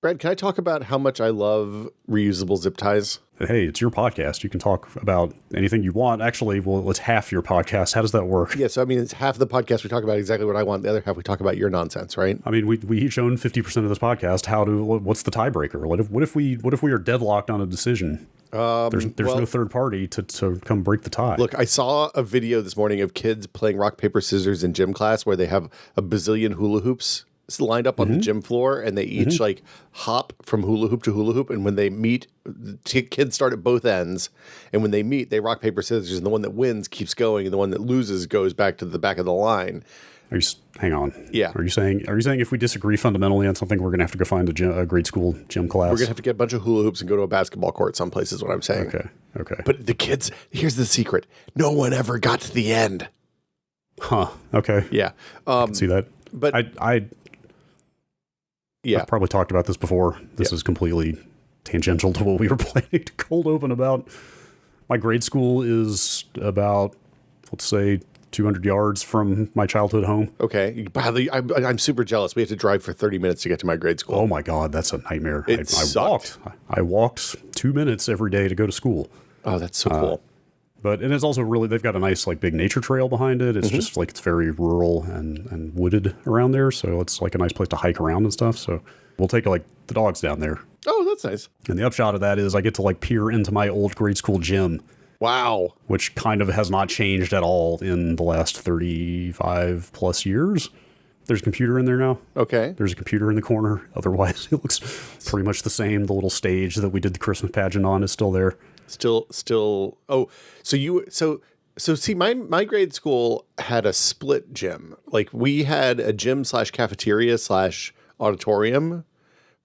Brad, can I talk about how much I love reusable zip ties? Hey, it's your podcast. You can talk about anything you want. Actually, well, it's half your podcast. How does that work? Yeah, so I mean, it's half of the podcast we talk about exactly what I want. The other half we talk about your nonsense, right? I mean, we each own 50% of this podcast. What's the tiebreaker? What if we are deadlocked on a decision? There's no third party to come break the tie. Look, I saw a video this morning of kids playing rock, paper, scissors in gym class where they have a bazillion hula hoops lined up on the gym floor, and they each like hop from hula hoop to hula hoop. And when they meet, kids start at both ends, and when they meet, they rock, paper, scissors, and the one that wins keeps going, and the one that loses goes back to the back of the line. Hang on. Yeah. Are you saying if we disagree fundamentally on something, we're going to have to go find a grade school gym class? We're going to have to get a bunch of hula hoops and go to a basketball court someplace is what I'm saying. Okay. But the kids, here's the secret. No one ever got to the end. Huh. Okay. Yeah. I can see that. But I've probably talked about this before. This is completely tangential to what we were planning to cold open about. My grade school is about, let's say, 200 yards from my childhood home. Okay. I'm super jealous. We had to drive for 30 minutes to get to my grade school. Oh my God, that's a nightmare. I walked 2 minutes every day to go to school. Oh, that's so cool. And it's also really, they've got a nice like big nature trail behind it. It's just like, it's very rural and wooded around there. So it's like a nice place to hike around and stuff. So we'll take like the dogs down there. Oh, that's nice. And the upshot of that is I get to like peer into my old grade school gym. Wow. Which kind of has not changed at all in the last 35 plus years. There's a computer in there now. Okay. There's a computer in the corner. Otherwise, it looks pretty much the same. The little stage that we did the Christmas pageant on is still there. Still. Oh, so see, my grade school had a split gym. Like we had a gym / cafeteria / auditorium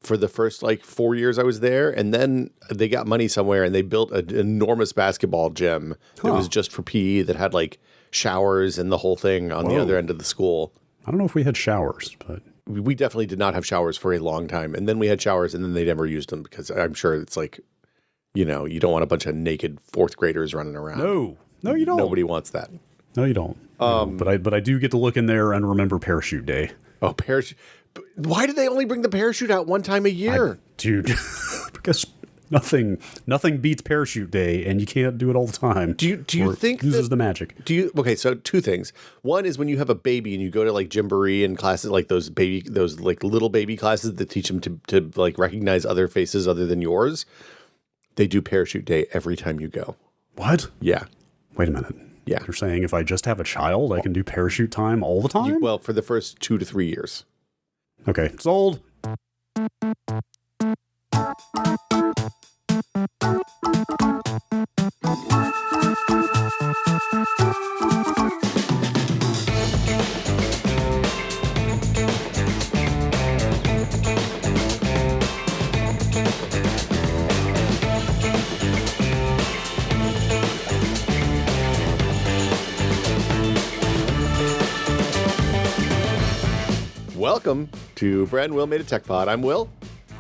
for the first like 4 years I was there. And then they got money somewhere and they built an enormous basketball gym that was just for PE that had like showers and the whole thing on the other end of the school. I don't know if we had showers, but we definitely did not have showers for a long time. And then we had showers and then they never used them because I'm sure it's like, you know, you don't want a bunch of naked fourth graders running around. No, you don't. Nobody wants that. No, you don't. But I do get to look in there and remember parachute day. Oh, parachute. Why do they only bring the parachute out one time a year? Dude, because nothing beats parachute day, and you can't do it all the time. Do you think it loses the magic? Okay, so two things. One is when you have a baby and you go to like Gymboree and classes like those like little baby classes that teach them to like recognize other faces other than yours. They do parachute day every time you go. What? Yeah. Wait a minute. Yeah. You're saying if I just have a child, I can do parachute time all the time? Well, for the first 2 to 3 years. Okay. Sold. Welcome to Brad and Will Made a Tech Pod. I'm Will.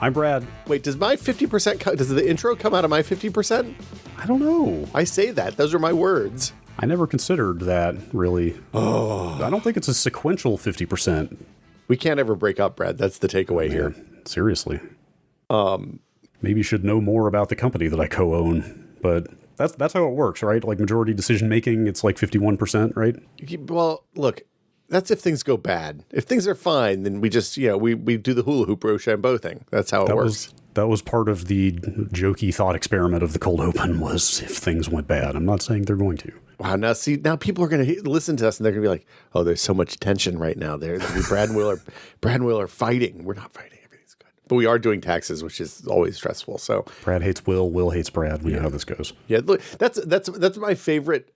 I'm Brad. Wait, does my 50% does the intro come out of my 50%? I don't know. I say that. Those are my words. I never considered that, really. Oh. I don't think it's a sequential 50%. We can't ever break up, Brad. That's the takeaway here. Seriously. Maybe you should know more about the company that I co-own, but that's how it works, right? Like majority decision making, it's like 51%, right? Well, look, that's if things go bad. If things are fine, then we just, we do the hula hoop Rochambeau thing. That's how it works. That was part of the jokey thought experiment of the cold open was if things went bad. I'm not saying they're going to. Wow. Now people are going to listen to us and they're going to be like, oh, there's so much tension right now. Brad and Will are fighting. We're not fighting. Everything's good. But we are doing taxes, which is always stressful. So Brad hates Will. Will hates Brad. We know how this goes. Yeah. Look, that's my favorite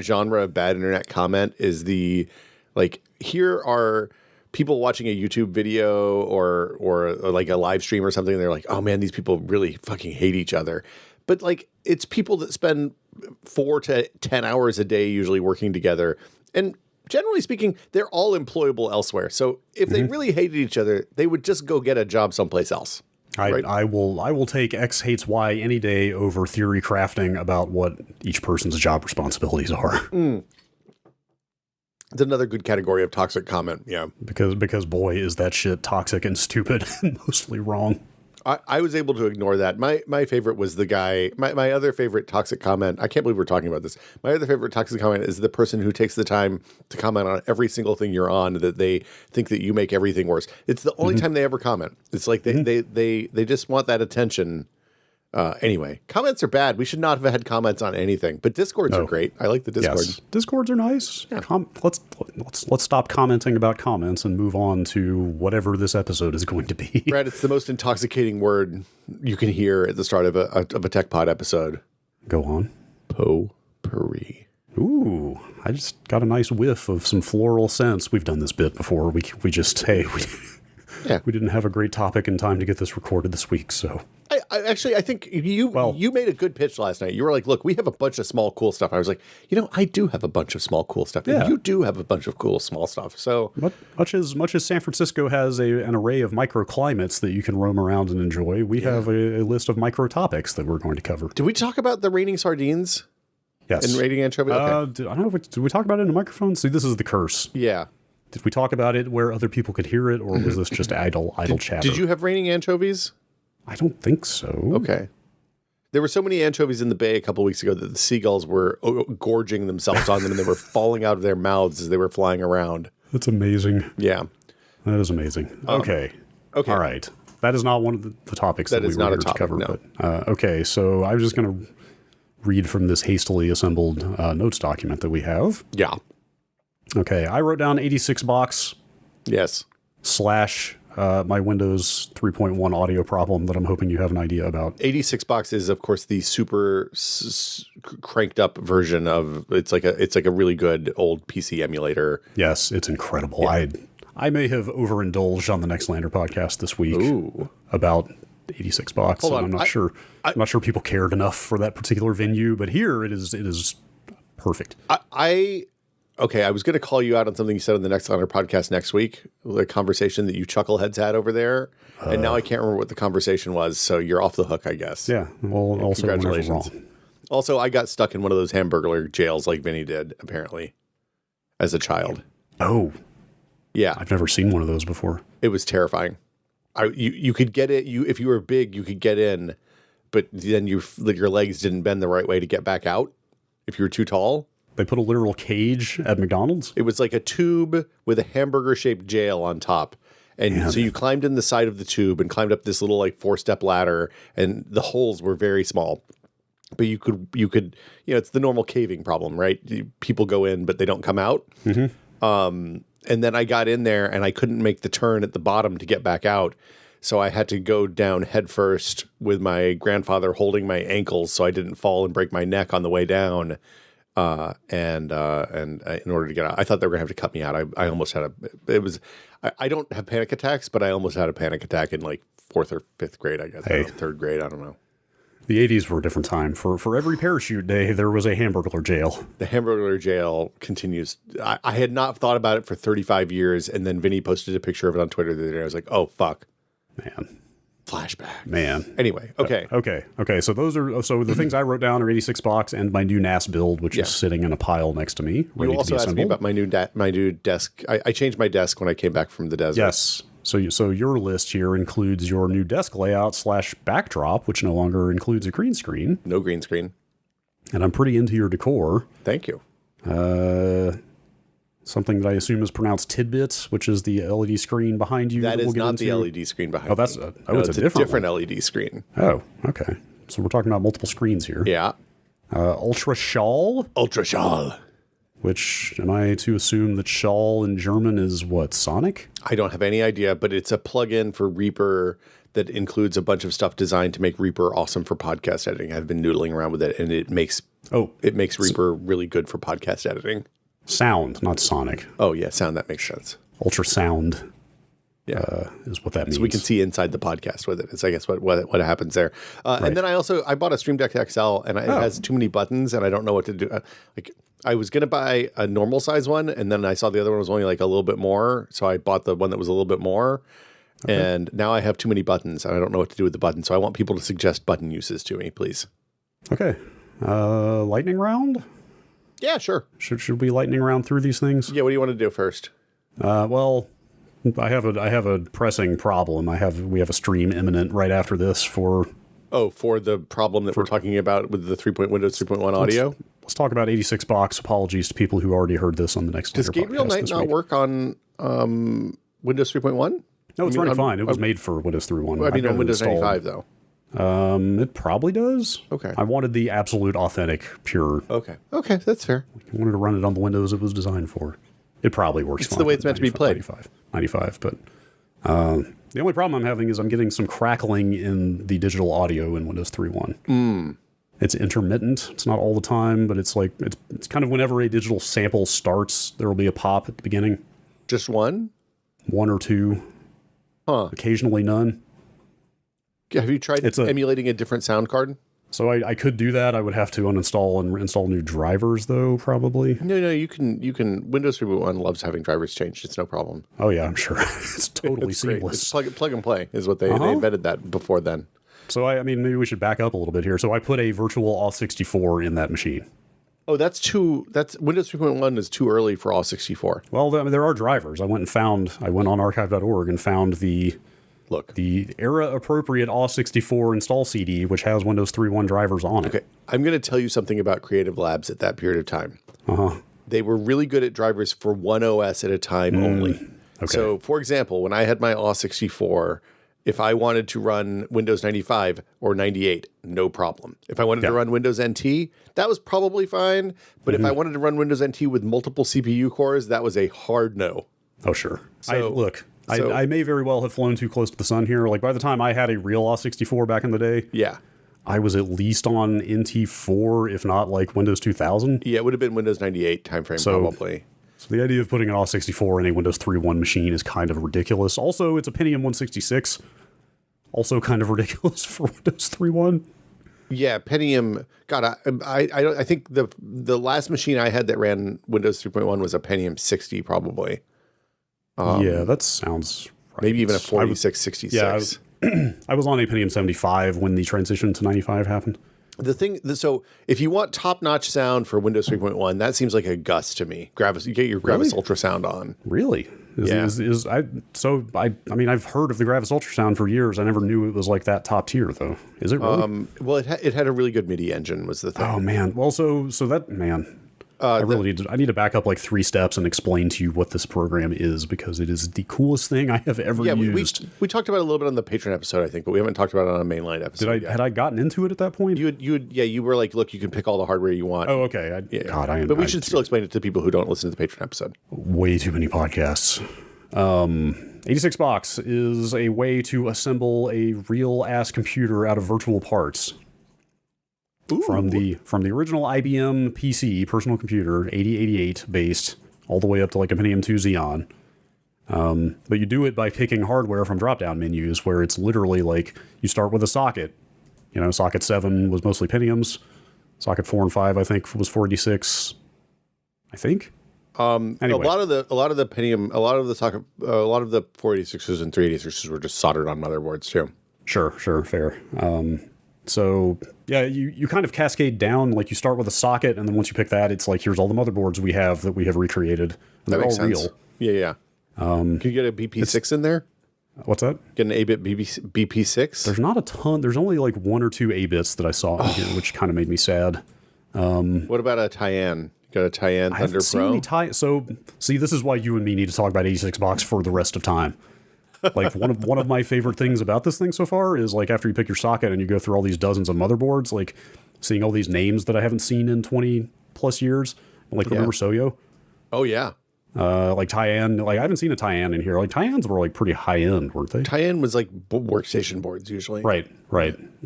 genre of bad internet comment is the, like, here are people watching a YouTube video or like a live stream or something. And they're like, oh man, these people really fucking hate each other. But like, it's people that spend 4 to 10 hours a day usually working together. And generally speaking, they're all employable elsewhere. So if they really hated each other, they would just go get a job someplace else. Right? I will take X hates Y any day over theory crafting about what each person's job responsibilities are. It's another good category of toxic comment. Yeah. Because boy, is that shit toxic and stupid and mostly wrong. I was able to ignore that. My favorite was the guy. My other favorite toxic comment. I can't believe we're talking about this. My other favorite toxic comment is the person who takes the time to comment on every single thing you're on that they think that you make everything worse. It's the only time they ever comment. It's like they just want that attention. Anyway, comments are bad. We should not have had comments on anything, but Discords are great. I like the Discord. Yes. Discords are nice. Yeah. Let's stop commenting about comments and move on to whatever this episode is going to be. Brad, it's the most intoxicating word you can hear at the start of a Tech Pod episode. Go on. Potpourri. Ooh, I just got a nice whiff of some floral scents. We've done this bit before. We didn't have a great topic in time to get this recorded this week, so. I think you made a good pitch last night. You were like, look, we have a bunch of small, cool stuff. I was like, I do have a bunch of small, cool stuff. Yeah. And you do have a bunch of cool, small stuff. So much as San Francisco has an array of microclimates that you can roam around and enjoy, we have a list of micro topics that we're going to cover. Did we talk about the raining sardines? Yes. And raining anchovies? Okay. I don't know. Did we talk about it in a microphone? See, this is the curse. Yeah. Did we talk about it where other people could hear it, or was this just idle chatter? Did you have raining anchovies? I don't think so. Okay. There were so many anchovies in the bay a couple weeks ago that the seagulls were gorging themselves on them, and they were falling out of their mouths as they were flying around. That's amazing. Yeah. That is amazing. Okay. Okay. All right. That is not one of the topics that we were here to cover. No. But, okay, so I was just going to read from this hastily assembled notes document that we have. Yeah. Okay, I wrote down 86 box. Yes. / my Windows 3.1 audio problem that I'm hoping you have an idea about. 86 box is, of course, the super cranked up version of it's like a really good old PC emulator. Yes, it's incredible. Yeah. I may have overindulged on the Next Lander podcast this week about 86 box. Hold on. I'm not sure. I'm not sure people cared enough for that particular venue, but here it is perfect. Okay, I was going to call you out on something you said on the Next Lander podcast next week, the conversation that you chuckleheads had over there, and now I can't remember what the conversation was, so you're off the hook, I guess. Yeah, well, also congratulations. Also, I got stuck in one of those hamburger jails like Vinny did, apparently, as a child. Oh. Yeah. I've never seen one of those before. It was terrifying. You could get it, if you were big, you could get in, but then your legs didn't bend the right way to get back out if you were too tall. They put a literal cage at McDonald's? It was like a tube with a hamburger-shaped jail on top. And so you climbed in the side of the tube and climbed up this little like 4-step ladder, and the holes were very small. But you could it's the normal caving problem, right? People go in, but they don't come out. Mm-hmm. And then I got in there and I couldn't make the turn at the bottom to get back out. So I had to go down headfirst with my grandfather holding my ankles so I didn't fall and break my neck on the way down. And in order to get out, I thought they were gonna have to cut me out. I almost had I don't have panic attacks, but I almost had a panic attack in like 4th or 5th grade, I guess. Hey. 3rd grade. I don't know. The 80s were a different time. For every parachute day, there was a hamburger jail. The hamburger jail continues. I had not thought about it for 35 years. And then Vinny posted a picture of it on Twitter the other day. I was like, oh, fuck. Man. Flashback. Man. Anyway, okay. Okay. So the things I wrote down are 86 box and my new NAS build, which is sitting in a pile next to me. You also asked me about my new desk. I changed my desk when I came back from the desert. Yes. So your list here includes your new desk layout / backdrop, which no longer includes a green screen. No green screen. And I'm pretty into your decor. Thank you. Something that I assume is pronounced Tidbits, which is the LED screen behind you. That is not the LED screen behind you. It's a different LED screen. Oh, okay. So we're talking about multiple screens here. Yeah. Ultra Schall. Ultra Schall. Which, am I to assume that Schall in German is what, Sonic? I don't have any idea, but it's a plugin for Reaper that includes a bunch of stuff designed to make Reaper awesome for podcast editing. I've been noodling around with it, and it makes Reaper really good for podcast editing. Sound, not Sonic. Oh, yeah, sound. That makes sense. Ultrasound is what that means. So we can see inside the podcast with it. It's, I guess, what happens there. Right. And then I bought a Stream Deck XL, and it has too many buttons, and I don't know what to do. I was going to buy a normal size one, and then I saw the other one was only like a little bit more, so I bought the one that was a little bit more. Okay. And now I have too many buttons, and I don't know what to do with the buttons, so I want people to suggest button uses to me, please. Okay. Lightning round? Yeah, sure. Should we lightning round through these things? Yeah, what do you want to do first? Well, I have a pressing problem. We have a stream imminent right after this for. Oh, for the problem that we're talking about with the Windows 3.1 audio? Let's talk about 86 box. Apologies to people who already heard this on the next. Does Gabriel Knight not work on Windows 3.1? No, it's running fine. It was made for Windows 3.1. I mean, on Windows 95, though. It probably does. Okay. I wanted the absolute authentic, pure. Okay. Okay, that's fair. I wanted to run it on the Windows it was designed for. It probably works fine. It's the way it's meant to be played. 95, but the only problem I'm having is I'm getting some crackling in the digital audio in Windows 3.1. It's intermittent. It's not all the time, but it's like it's kind of whenever a digital sample starts, there will be a pop at the beginning. Just one? One or two. Huh. Occasionally none. Have you tried emulating a different sound card? So I could do that. I would have to uninstall and install new drivers, though, probably. No, you can. Windows 3.1 loves having drivers changed. It's no problem. Oh, yeah, I'm sure. It's totally seamless. It's plug and play is what they invented that before then. So, I mean, maybe we should back up a little bit here. So I put a virtual Auth64 in that machine. Oh, that's Windows 3.1 is too early for Auth64. Well, there are drivers. I went on archive.org and found the era-appropriate Auth64 install CD, which has Windows 3.1 drivers on it. Okay, I'm going to tell you something about Creative Labs at that period of time. They were really good at drivers for one OS at a time only. Okay. So, for example, when I had my Auth64, if I wanted to run Windows 95 or 98, no problem. If I wanted to run Windows NT, that was probably fine. But if I wanted to run Windows NT with multiple CPU cores, that was a hard no. Oh, sure. I may very well have flown too close to the sun here. Like, by the time I had a real Auth64 back in the day, I was at least on NT4, if not like Windows 2000. Yeah, it would have been Windows 98 timeframe probably. So the idea of putting an Auth64 in a Windows 3.1 machine is kind of ridiculous. Also, it's a Pentium 166. Also kind of ridiculous for Windows 3.1. Yeah, Pentium. God, I think the last machine I had that ran Windows 3.1 was a Pentium 60 probably. Yeah, that sounds right. Maybe even a 4666. Yeah, I was on a Pentium 75 when the transition to 95 happened. So if you want top-notch sound for Windows 3.1, that seems like a Gus to me. You get your Gravis ultrasound on. Really? I mean, I've heard of the Gravis ultrasound for years. I never knew it was like that top tier, though. Is it really? Well, it had a really good MIDI engine, was the thing. Oh man. Well, so that man. I need to back up like 3 steps and explain to you what this program is, because it is the coolest thing I have ever used. We talked about it a little bit on the Patreon episode, I think, but we haven't talked about it on a mainline episode. Had I gotten into it at that point? You were like, look, you can pick all the hardware you want. Oh, okay. But we should still explain it to people who don't listen to the Patreon episode. Way too many podcasts. 86 box is a way to assemble a real ass computer out of virtual parts. Ooh. From the original IBM PC personal computer, 8088 based, all the way up to like a Pentium 2 Xeon. But you do it by picking hardware from drop-down menus, where it's literally like you start with a socket. You know, socket 7 was mostly Pentiums. Socket 4 and 5, I think, was 486. I think. Anyway. a lot of the Pentium, a lot of the 486s and 386s were just soldered on motherboards too. Sure, fair. So yeah, you kind of cascade down. Like you start with a socket, and then once you pick that, it's like here's all the motherboards we have recreated. And they're all real. Yeah. Can you get a BP6 in there? What's that? Get an 8-bit BP6? There's not a ton. There's only like 1 or 2 8-bits that I saw in here, which kind of made me sad. What about a Tyan? Got a Tyan Thunder Pro? So, see, this is why you and me need to talk about 86 box for the rest of time. Like one of my favorite things about this thing so far is like after you pick your socket and you go through all these dozens of motherboards, like seeing all these names that I haven't seen in 20 plus years. Like remember Soyo? Oh yeah. Like Tyan, like I haven't seen a Tyan in here. Like Tyans were like pretty high end, weren't they? Tyan was like workstation boards usually. Right.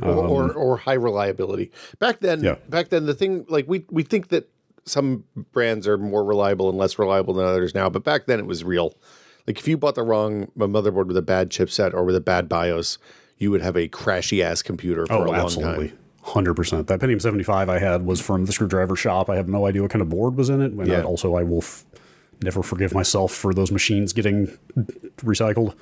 Or high reliability. Back then the thing, like we think that some brands are more reliable and less reliable than others now, but back then it was real. Like if you bought the wrong motherboard with a bad chipset or with a bad BIOS, you would have a crashy ass computer for a long time. 100%. That Pentium 75 I had was from the screwdriver shop. I have no idea what kind of board was in it. And I will never forgive myself for those machines getting recycled,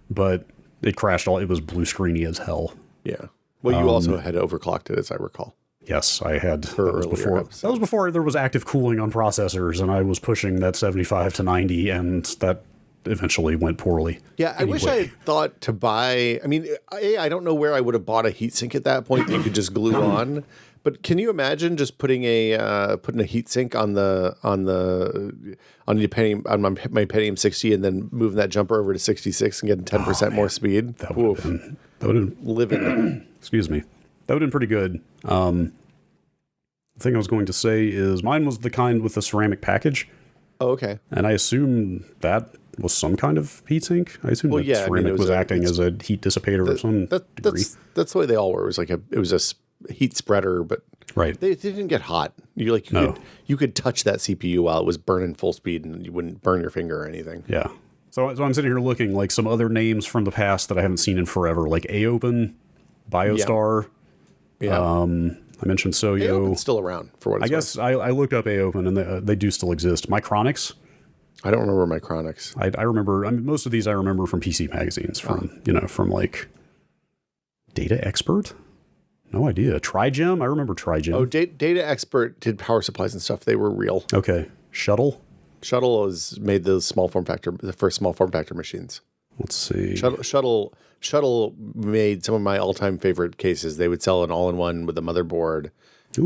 but it crashed it was blue screeny as hell. Yeah. Well, you also had overclocked it, as I recall. Yes, I had. For That was earlier before. episodes. That was before there was active cooling on processors, and I was pushing that 75 to 90, and that eventually went poorly. Yeah, I wish I had thought to buy. I mean, I don't know where I would have bought a heatsink at that point that you could just glue on. But can you imagine just putting a heatsink on my Pentium 60 and then moving that jumper over to 66 and getting 10% more speed? That would have been Living. excuse me. That would have been pretty good. The thing I was going to say is mine was the kind with the ceramic package. Oh, okay. And I assume that was some kind of heatsink. I assume that ceramic was acting as a heat dissipator of some degree. That's the way they all were. It was a heat spreader, but right. They didn't get hot. You could touch that CPU while it was burning full speed, and you wouldn't burn your finger or anything. Yeah. So I'm sitting here looking like some other names from the past that I haven't seen in forever, like AOpen, BioStar. Yeah. I mentioned Soyo. AOpen's still around for what it's I guess I looked up AOpen, and they do still exist. Micronics. I don't remember Micronics. I remember. I mean, most of these I remember from PC magazines, from like Data Expert. No idea. Trigem. I remember Trigem. Oh, Data Expert did power supplies and stuff. They were real. Okay. Shuttle. Shuttle made the first small form factor machines. Let's see. Shuttle made some of my all-time favorite cases. They would sell an all-in-one with a motherboard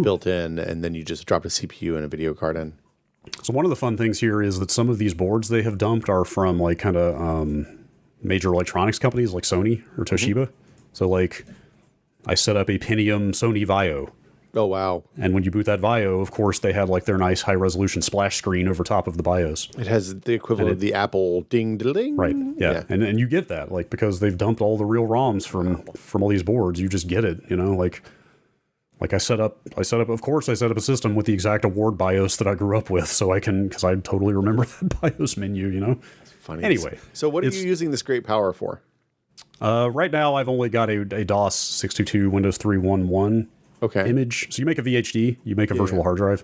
built in, and then you just dropped a CPU and a video card in. So one of the fun things here is that some of these boards they have dumped are from like kind of major electronics companies like Sony or Toshiba. Mm-hmm. So like I set up a Pentium Sony Vaio. Oh, wow. And when you boot that Vaio, of course, they had like their nice high-resolution splash screen over top of the BIOS. It has the equivalent of the Apple ding-ding. Right, yeah. And you get that, like, because they've dumped all the real ROMs from all these boards. You just get it, Like I set up, of course, I set up a system with the exact award BIOS that I grew up with, so because I totally remember that BIOS menu, It's funny. Anyway. So what are you using this great power for? Right now, I've only got a DOS 622 Windows 3.1.1 image. So you make a VHD, you make a virtual hard drive,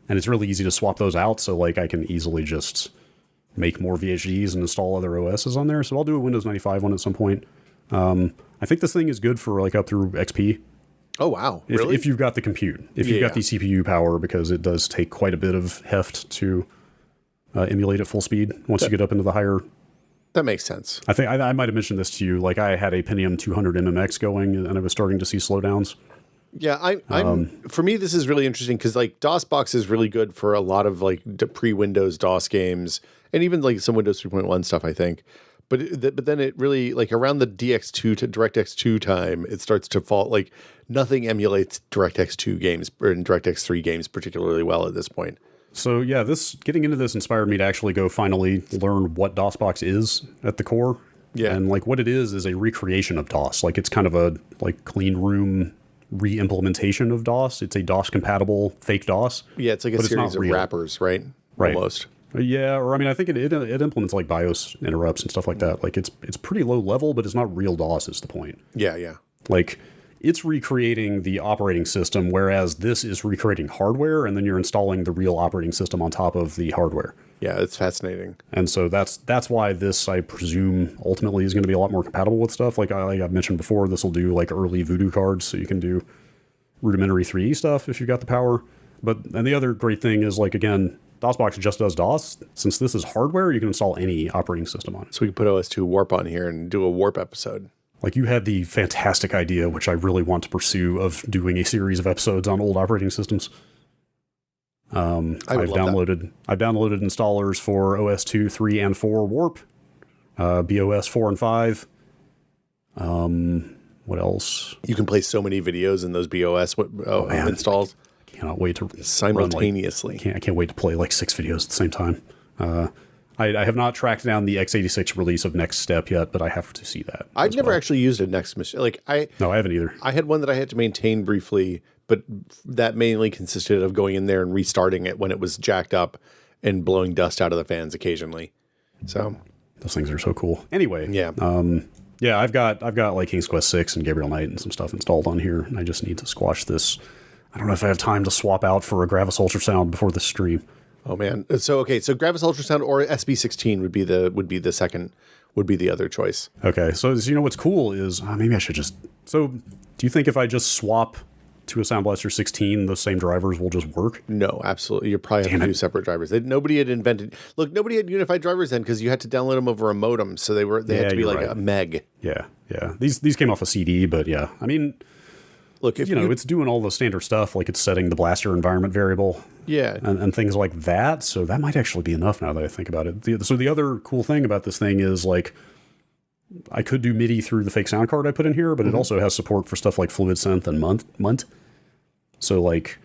and it's really easy to swap those out. So like I can easily just make more VHDs and install other OSs on there. So I'll do a Windows 95 one at some point. I think this thing is good for like up through XP. Oh, wow. Really? If you've got the compute. If you've got the CPU power, because it does take quite a bit of heft to emulate at full speed once you get up into the higher. That makes sense. I think I might have mentioned this to you. Like I had a Pentium 200 MMX going, and I was starting to see slowdowns. Yeah, for me, this is really interesting because like DOSBox is really good for a lot of like pre-Windows DOS games and even like some Windows 3.1 stuff, I think. But then it really, like around the DX2 to DirectX 2 time, it starts to fall. Like nothing emulates DirectX 2 games or DirectX 3 games particularly well at this point. So yeah, getting into this inspired me to actually go finally learn what DOSBox is at the core. Yeah. And like what it is a recreation of DOS. Like it's kind of a like clean room re-implementation of DOS. It's a DOS compatible fake DOS. Yeah, it's like a series of wrappers, right? Right. Almost. Yeah, or I mean, I think it implements like BIOS interrupts and stuff like that. Like it's pretty low level, but it's not real DOS is the point. Yeah. Like it's recreating the operating system, whereas this is recreating hardware, and then you're installing the real operating system on top of the hardware. Yeah, it's fascinating. And so that's why this, I presume, ultimately is going to be a lot more compatible with stuff. Like I've mentioned before, this will do like early Voodoo cards, so you can do rudimentary 3D stuff if you've got the power. And the other great thing is, like, again, DOSBox just does DOS. Since this is hardware, you can install any operating system on it. So we can put OS2 Warp on here and do a Warp episode. Like you had the fantastic idea, which I really want to pursue, of doing a series of episodes on old operating systems. I've downloaded installers for OS2, 3, and 4 Warp, BOS 4 and 5. What else? You can play so many videos in those BOS installs. I cannot wait to simultaneously. I can't wait to play like 6 videos at the same time. I have not tracked down the x86 release of Next Step yet, but I have to see that. I've never actually used a Next machine. No, I haven't either. I had one that I had to maintain briefly, but that mainly consisted of going in there and restarting it when it was jacked up and blowing dust out of the fans occasionally. So those things are so cool. Anyway, yeah. I've got like King's Quest 6 and Gabriel Knight and some stuff installed on here, and I just need to squash this. I don't know if I have time to swap out for a Gravis Ultrasound before the stream. Oh man. So Gravis Ultrasound or SB16 would be the other choice. Okay. So you know what's cool is maybe I should just. So do you think if I just swap to a Sound Blaster 16, those same drivers will just work? No, absolutely. You probably have to do separate drivers. Nobody had invented. Look, nobody had unified drivers then because you had to download them over a modem, so they had to be like a meg. Yeah. These came off a CD, but yeah, I mean, look, if it's doing all the standard stuff, like it's setting the blaster environment variable, and things like that. So that might actually be enough now that I think about it. So the other cool thing about this thing is like, I could do MIDI through the fake sound card I put in here, but it also has support for stuff like Fluid Synth and Munt. So like,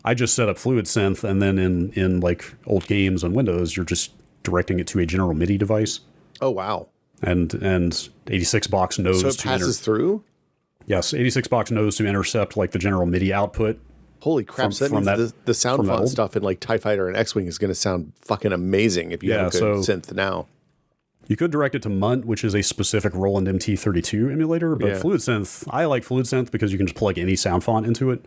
I just set up Fluid Synth, and then in like old games on Windows, you're just directing it to a general MIDI device. Oh wow! And 86 box knows so it passes through. Yes, 86 box knows to intercept like the general MIDI output. Holy crap! So that means the sound font stuff in like TIE Fighter and X-Wing is going to sound fucking amazing if you have a good synth now. You could direct it to Munt, which is a specific Roland MT32 emulator, but Fluid Synth, I like Fluid Synth because you can just plug any sound font into it.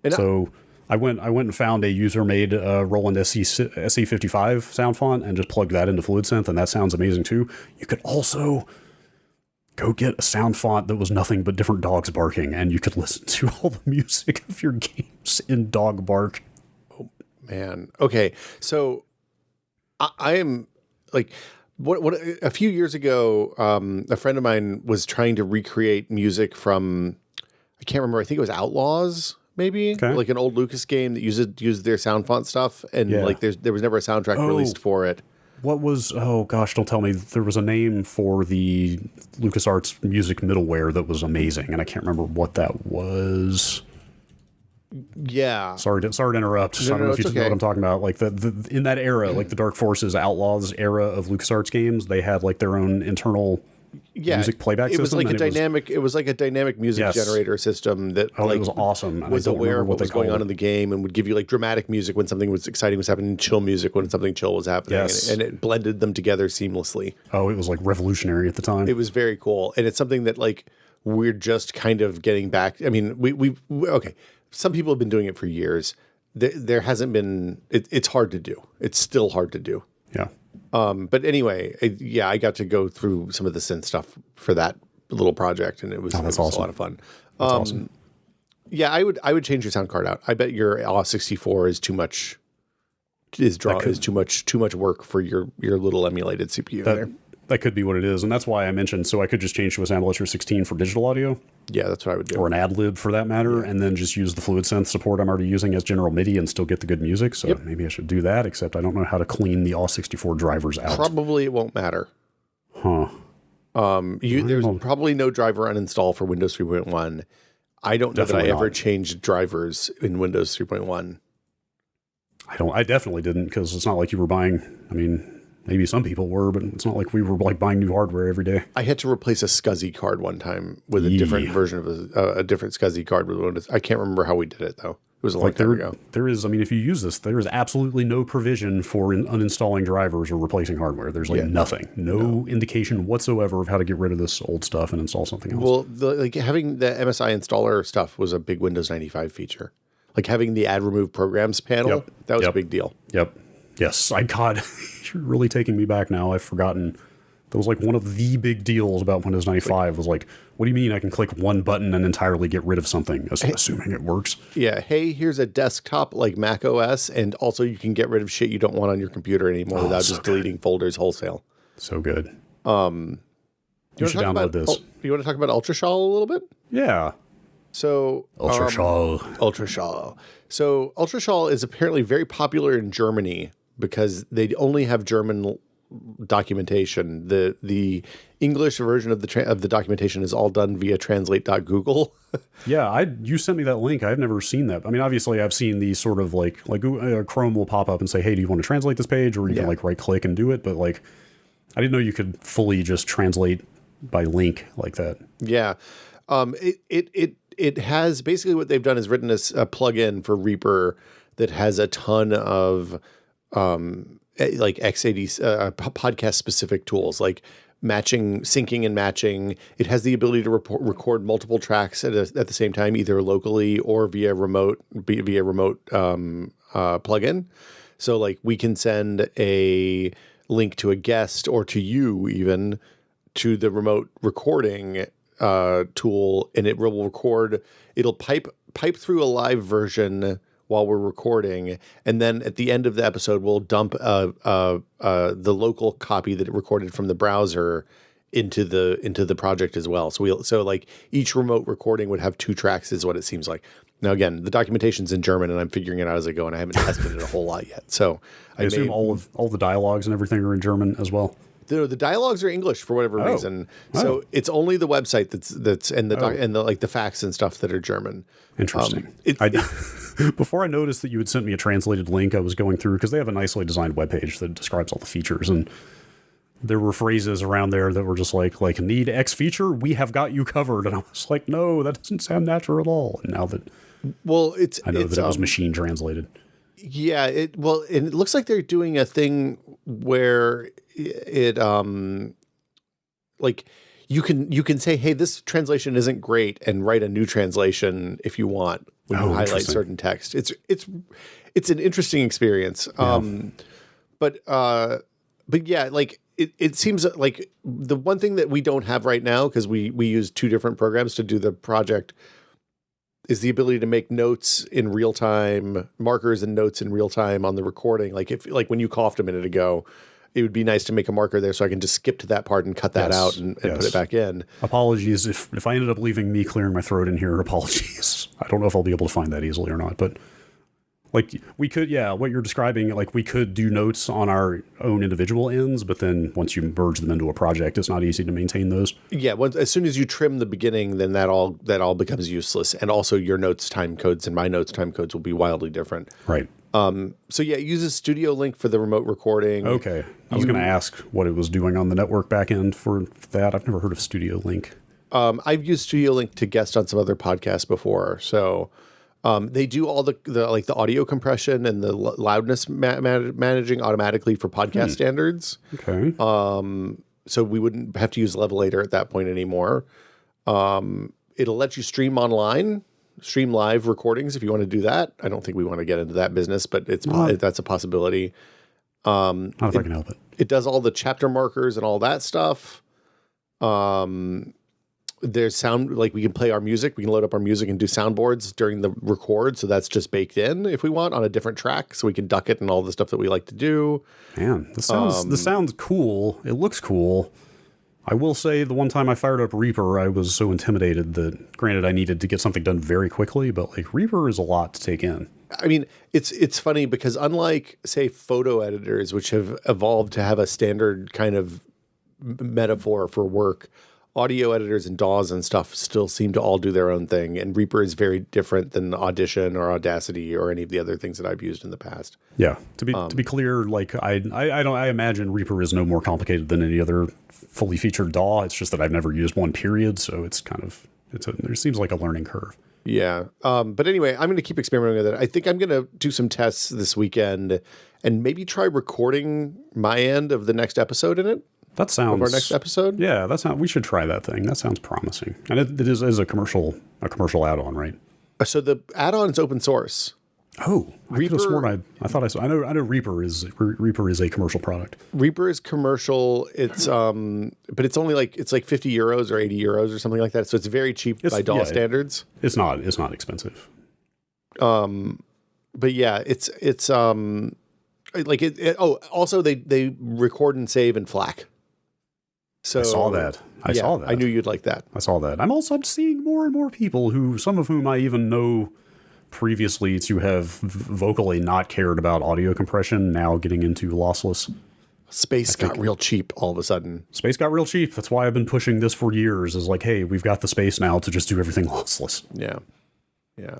And so I went and found a user-made Roland SE55 sound font and just plugged that into Fluid Synth, and that sounds amazing too. You could also go get a sound font that was nothing but different dogs barking, and you could listen to all the music of your games in dog bark. Oh man. Okay, so I am like. What a few years ago, a friend of mine was trying to recreate music from, I can't remember, I think it was Outlaws, maybe? Okay. Like an old Lucas game that used their sound font stuff, and like there was never a soundtrack released for it. What was, oh gosh, don't tell me, there was a name for the LucasArts music middleware that was amazing, and I can't remember what that was. Yeah. Sorry to interrupt. I don't know if you know what I'm talking about. Like the in that era, like the Dark Forces Outlaws era of LucasArts games, they had like their own internal music playback system. It was like a dynamic music generator system that it was awesome. Was aware of what was going on in the game and would give you like dramatic music when something was exciting was happening, and chill music when something chill was happening. Yes. And it blended them together seamlessly. Oh, it was like revolutionary at the time. It was very cool. And it's something that like we're just kind of getting back. I mean, we okay. Some people have been doing it for years. There hasn't been. It's hard to do. It's still hard to do. Yeah. But anyway, I got to go through some of the synth stuff for that little project, and it was, awesome. A lot of fun. That's awesome. Yeah, I would change your sound card out. I bet your AW64 is too much. Is too much work for your little emulated CPU there. That could be what it is, and that's why I mentioned. So I could just change to a Sound Blaster 16 for digital audio. Yeah, that's what I would do. Or an ad-lib for that matter, and then just use the Fluid Synth support I'm already using as general MIDI and still get the good music. So maybe I should do that, except I don't know how to clean the AW64 drivers out. Probably it won't matter. Huh. There's probably no driver uninstall for Windows 3.1. I don't know that I ever changed drivers in Windows 3.1. I definitely didn't, because it's not like you were buying, I mean, maybe some people were, but it's not like we were like buying new hardware every day. I had to replace a SCSI card one time with a different version of a different SCSI card with Windows. I can't remember how we did it though. It was a long time ago. There is, I mean, if you use this, there is absolutely no provision for uninstalling drivers or replacing hardware. There's like nothing, no indication whatsoever of how to get rid of this old stuff and install something else. Well, having the MSI installer stuff was a big Windows 95 feature. Like having the add remove programs panel, that was a big deal. Yep. Yes, God, you're really taking me back now. I've forgotten. That was like one of the big deals about Windows 95 was like, what do you mean I can click one button and entirely get rid of something, assuming it works? Yeah, hey, here's a desktop like Mac OS, and also you can get rid of shit you don't want on your computer anymore without just deleting folders wholesale. So good. You should download this. You want to talk about Ultrashall a little bit? Yeah. So Ultrashall. So Ultrashall is apparently very popular in Germany because they only have German documentation. The English version of the documentation is all done via translate.google. Yeah, you sent me that link. I've never seen that. I mean, obviously I've seen these sort of like Chrome will pop up and say, hey, do you want to translate this page? Or you can like right click and do it. But like, I didn't know you could fully just translate by link like that. Yeah. It has basically what they've done is written a plugin for Reaper that has a ton of like x80 podcast specific tools like matching, syncing and matching. It has the ability to record multiple tracks at the same time, either locally or via remote plugin. So like we can send a link to a guest or to you even to the remote recording tool, and it will record. It'll pipe pipe through a live version while we're recording, and then at the end of the episode, we'll dump the local copy that it recorded from the browser into the project as well. So like each remote recording would have 2 tracks, is what it seems like. Now again, the documentation's in German, and I'm figuring it out as I go, and I haven't tested it a whole lot yet. So I assume all the dialogues and everything are in German as well. The dialogues are English for whatever reason. So it's only the website that's and the facts and stuff that are German. Interesting. Before I noticed that you had sent me a translated link, I was going through, because they have a nicely designed webpage that describes all the features, and there were phrases around there that were just like need X feature, we have got you covered, and I was like, no, that doesn't sound natural at all. And now that I know that it was machine translated. Yeah, it looks like they're doing a thing where it like you can say, hey, this translation isn't great, and write a new translation if you want when you highlight certain text. It's an interesting experience. Yeah. But yeah, like it seems like the one thing that we don't have right now, because we use 2 different programs to do the project, is the ability to make notes in real time, markers and notes in real time on the recording. Like when you coughed a minute ago, it would be nice to make a marker there so I can just skip to that part and cut that out and put it back in. Apologies if I ended up leaving me clearing my throat in here. Apologies. I don't know if I'll be able to find that easily or not, but like we could, what you're describing, like we could do notes on our own individual ends, but then once you merge them into a project, it's not easy to maintain those. Yeah, as soon as you trim the beginning, then that all becomes useless, and also your notes time codes and my notes time codes will be wildly different. Right. So yeah, it uses Studio Link for the remote recording. Okay. I was going to ask what it was doing on the network backend for that. I've never heard of Studio Link. I've used Studio Link to guest on some other podcasts before, so. They do all the audio compression and the loudness managing automatically for podcast standards. Okay. So we wouldn't have to use Levelator at that point anymore. It'll let you stream live recordings if you want to do that. I don't think we want to get into that business, but that's a possibility. Not if I can help it. It does all the chapter markers and all that stuff. There's sound, like we can play our music. We can load up our music and do soundboards during the record. So that's just baked in if we want on a different track. So we can duck it and all the stuff that we like to do. Man, this sounds cool. It looks cool. I will say the one time I fired up Reaper, I was so intimidated that, granted, I needed to get something done very quickly, but like Reaper is a lot to take in. I mean, it's funny because unlike, say, photo editors, which have evolved to have a standard kind of metaphor for work, audio editors and DAWs and stuff still seem to all do their own thing, and Reaper is very different than Audition or Audacity or any of the other things that I've used in the past. Yeah, to be clear, like I imagine Reaper is no more complicated than any other fully featured DAW. It's just that I've never used one, period. So it's kind of there seems like a learning curve. Yeah, but anyway, I'm going to keep experimenting with it. I think I'm going to do some tests this weekend and maybe try recording my end of the next episode in it. That sounds of our next episode. Yeah, we should try that thing. That sounds promising, and it is a commercial add-on, right? So the add-on is open source. Oh, I could have sworn I thought I saw. I know Reaper is a commercial product. Reaper is commercial. It's but it's only like €50 or €80 or something like that. So it's very cheap by DAW standards. It's not expensive. But yeah, it's like it. Oh, also they record and save in FLAC. So I saw that. I saw that. I knew you'd like that. I saw that. I'm seeing more and more people some of whom I even know previously to have vocally not cared about audio compression, now getting into lossless. Space got real cheap all of a sudden. Space got real cheap. That's why I've been pushing this for years, is like, hey, we've got the space now to just do everything lossless. Yeah. Yeah.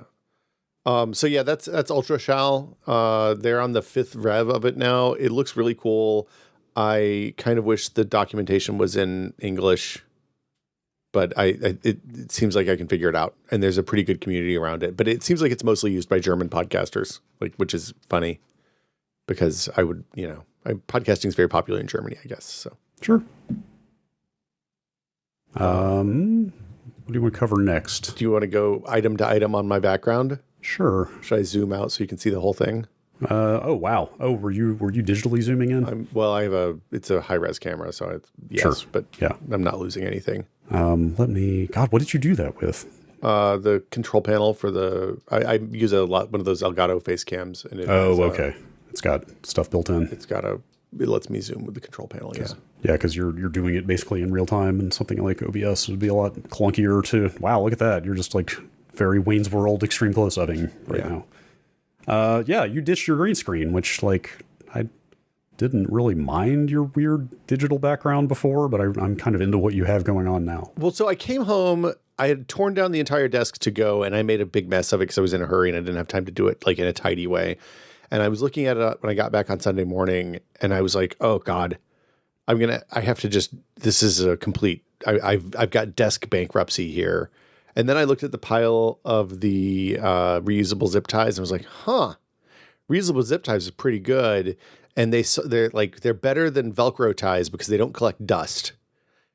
So yeah, that's Ultrashal. They're on the 5th rev of it now. It looks really cool. I kind of wish the documentation was in English, but it seems like I can figure it out. And there's a pretty good community around it. But it seems like it's mostly used by German podcasters, which is funny because podcasting is very popular in Germany, I guess. So sure. What do you want to cover next? Do you want to go item to item on my background? Sure. Should I zoom out so you can see the whole thing? Oh wow! Oh, were you digitally zooming in? It's a high res camera, so yes, sure. But yeah, I'm not losing anything. God, what did you do that with? The control panel for I use a lot one of those Elgato face cams, and okay. It's got stuff built in. It lets me zoom with the control panel. Yeah, yeah, because you're doing it basically in real time, and something like OBS would be a lot clunkier to. Wow, look at that! You're just like very Wayne's World extreme close-upping right now. Yeah, you ditched your green screen, which like I didn't really mind your weird digital background before, but I'm kind of into what you have going on now. Well, so I came home. I had torn down the entire desk to go, and I made a big mess of it because I was in a hurry and I didn't have time to do it like in a tidy way. And I was looking at it when I got back on Sunday morning, and I was like, "Oh God, I have to just. This is a complete. I've got desk bankruptcy here." And then I looked at the pile of the reusable zip ties and was like, "Huh, reusable zip ties is pretty good, and they're better than Velcro ties because they don't collect dust."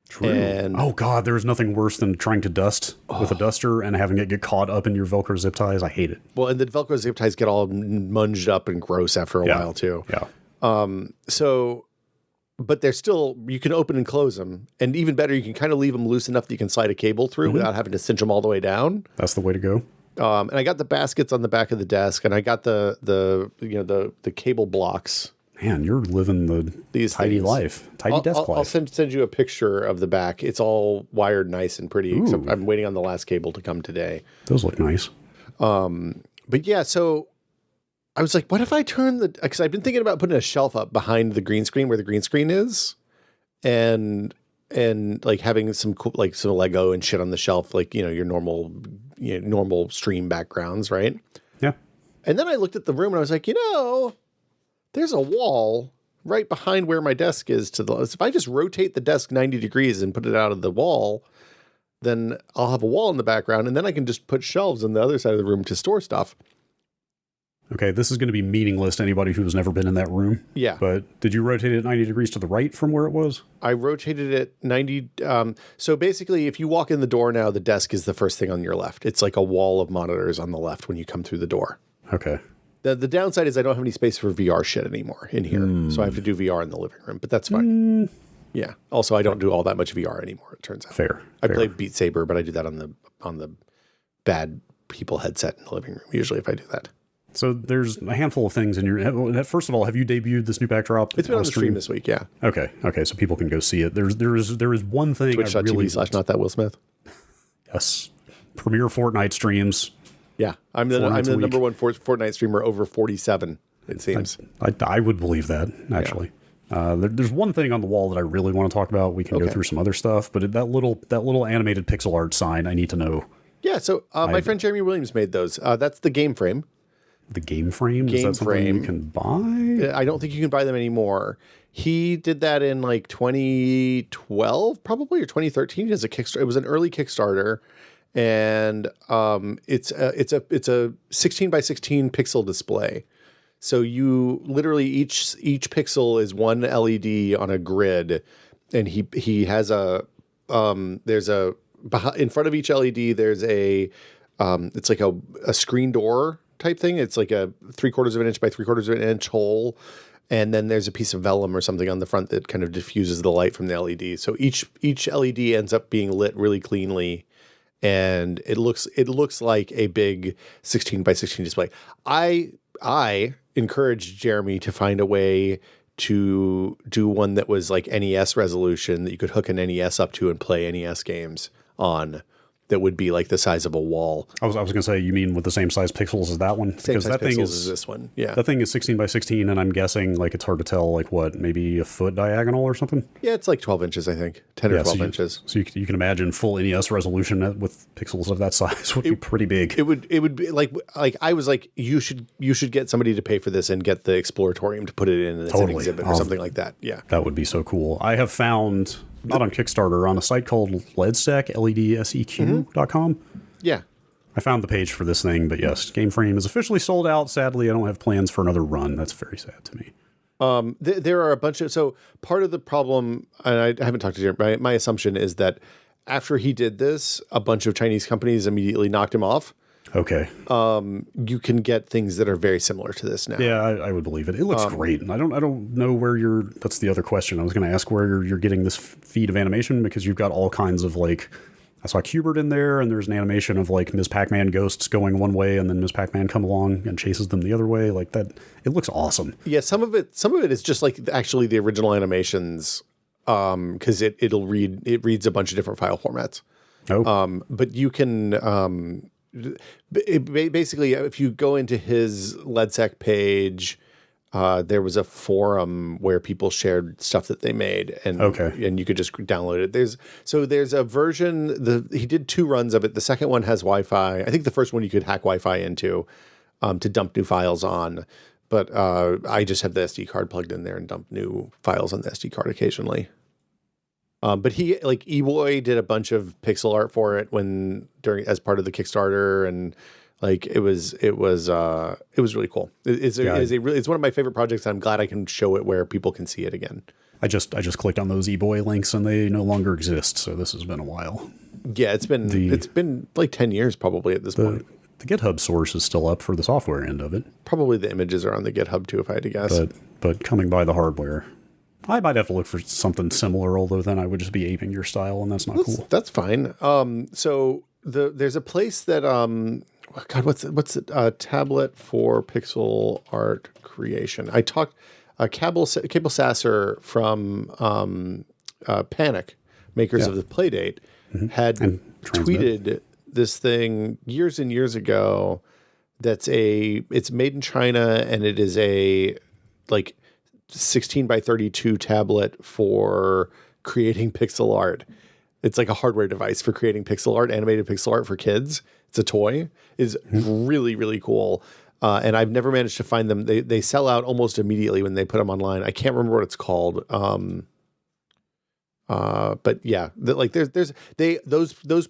True. And oh God, there's nothing worse than trying to dust with a duster and having it get caught up in your Velcro zip ties. I hate it. Well, and the Velcro zip ties get all munged up and gross after a while too. Yeah. But they're still, you can open and close them. And even better, you can kind of leave them loose enough that you can slide a cable through without having to cinch them all the way down. That's the way to go. And I got the baskets on the back of the desk, and I got the cable blocks. Man, you're living the tidy life. Tidy desk life. I'll send you a picture of the back. It's all wired nice and pretty. Except I'm waiting on the last cable to come today. Those look nice. But yeah, so I was like, what if I turn because I've been thinking about putting a shelf up behind the green screen where the green screen is, and like having some cool, like some Lego and shit on the shelf, like, your normal stream backgrounds, right? Yeah. And then I looked at the room and I was like, there's a wall right behind where my desk is if I just rotate the desk 90 degrees and put it out of the wall, then I'll have a wall in the background, and then I can just put shelves on the other side of the room to store stuff. Okay, this is going to be meaningless to anybody who's never been in that room. Yeah. But did you rotate it 90 degrees to the right from where it was? I rotated it 90. So basically, if you walk in the door now, the desk is the first thing on your left. It's like a wall of monitors on the left when you come through the door. Okay. The downside is I don't have any space for VR shit anymore in here. So I have to do VR in the living room, but that's fine. Yeah. Also, I don't do all that much VR anymore, it turns out. Fair. I play Beat Saber, but I do that on the bad people headset in the living room, usually, if I do that. So there's a handful of things in your... First of all, have you debuted this new backdrop? It's been on the stream this week, yeah. Okay, so people can go see it. There is one thing Twitch.tv/NotThatWillSmith. Yes. Premiere Fortnite streams. Yeah, I'm the number one Fortnite streamer over 47, it seems. I would believe that, actually. Yeah. There's one thing on the wall that I really want to talk about. We can go through some other stuff, but that little animated pixel art sign, I need to know. Yeah, so my friend Jeremy Williams made those. That's the game frame. The game frame? Is that something you can buy? I don't think you can buy them anymore. He did that in like 2012, probably, or 2013. It was an early Kickstarter. And it's a 16 by 16 pixel display. So you literally each pixel is one LED on a grid, and he has there's in front of each LED there's it's like a screen door type thing. It's like a 3/4 of an inch by 3/4 of an inch hole. And then there's a piece of vellum or something on the front that kind of diffuses the light from the LED. So each LED ends up being lit really cleanly. And it looks like a big 16 by 16 display. I encouraged Jeremy to find a way to do one that was like NES resolution that you could hook an NES up to and play NES games on. That would be like the size of a wall. I was going to say, you mean with the same size pixels as that one? Same size pixels as this one, yeah. That thing is 16 by 16, and I'm guessing like it's hard to tell, like what, maybe a foot diagonal or something? Yeah, it's like 12 inches, I think. 10 or 12 inches. So you can imagine full NES resolution with pixels of that size would be pretty big. It would be like I was like, you should get somebody to pay for this and get the Exploratorium to put it in as an exhibit or something like that. Yeah. That would be so cool. I have found... Not on Kickstarter, on a site called LEDSEQ, LEDSEQ.com. Yeah. I found the page for this thing, but yes, Game Frame is officially sold out. Sadly, I don't have plans for another run. That's very sad to me. There are a bunch of... So part of the problem, and I haven't talked to Jeremy, my assumption is that after he did this, a bunch of Chinese companies immediately knocked him off. Okay. You can get things that are very similar to this now. Yeah, I would believe it. It looks great. And I don't know where that's the other question. I was going to ask where you're getting this feed of animation, because you've got all kinds of like I saw Qbert in there, and there's an animation of like Ms. Pac-Man ghosts going one way, and then Ms. Pac-Man come along and chases them the other way. Like that, it looks awesome. Yeah, some of it is just like actually the original animations, because it reads a bunch of different file formats. Oh, But you can basically, if you go into his LEDSec page, there was a forum where people shared stuff that they made, and and you could just download it. There's a version. He did 2 runs of it. The second one has Wi-Fi. I think the first one you could hack Wi-Fi into to dump new files on. But I just have the SD card plugged in there and dump new files on the SD card occasionally. But he, like, eBoy did a bunch of pixel art for it as part of the Kickstarter, and like it was really cool. It's one of my favorite projects. I'm glad I can show it where people can see it again. I just clicked on those eBoy links and they no longer exist. So this has been a while. Yeah, it's been like 10 years probably at this point. The GitHub source is still up for the software end of it. Probably the images are on the GitHub too, if I had to guess. But coming by the hardware, I might have to look for something similar, although then I would just be aping your style, and that's not cool. That's fine. So there's a place that what's it? Tablet for pixel art creation. I talked Cable Sasser from Panic, makers of the Playdate, had tweeted this thing years and years ago. It's made in China, and it is a like 16 by 32 tablet for creating pixel art. It's like a hardware device for creating pixel art, animated pixel art for kids. It's a toy. It's really, really cool. And I've never managed to find them. They sell out almost immediately when they put them online. I can't remember what it's called. But yeah, those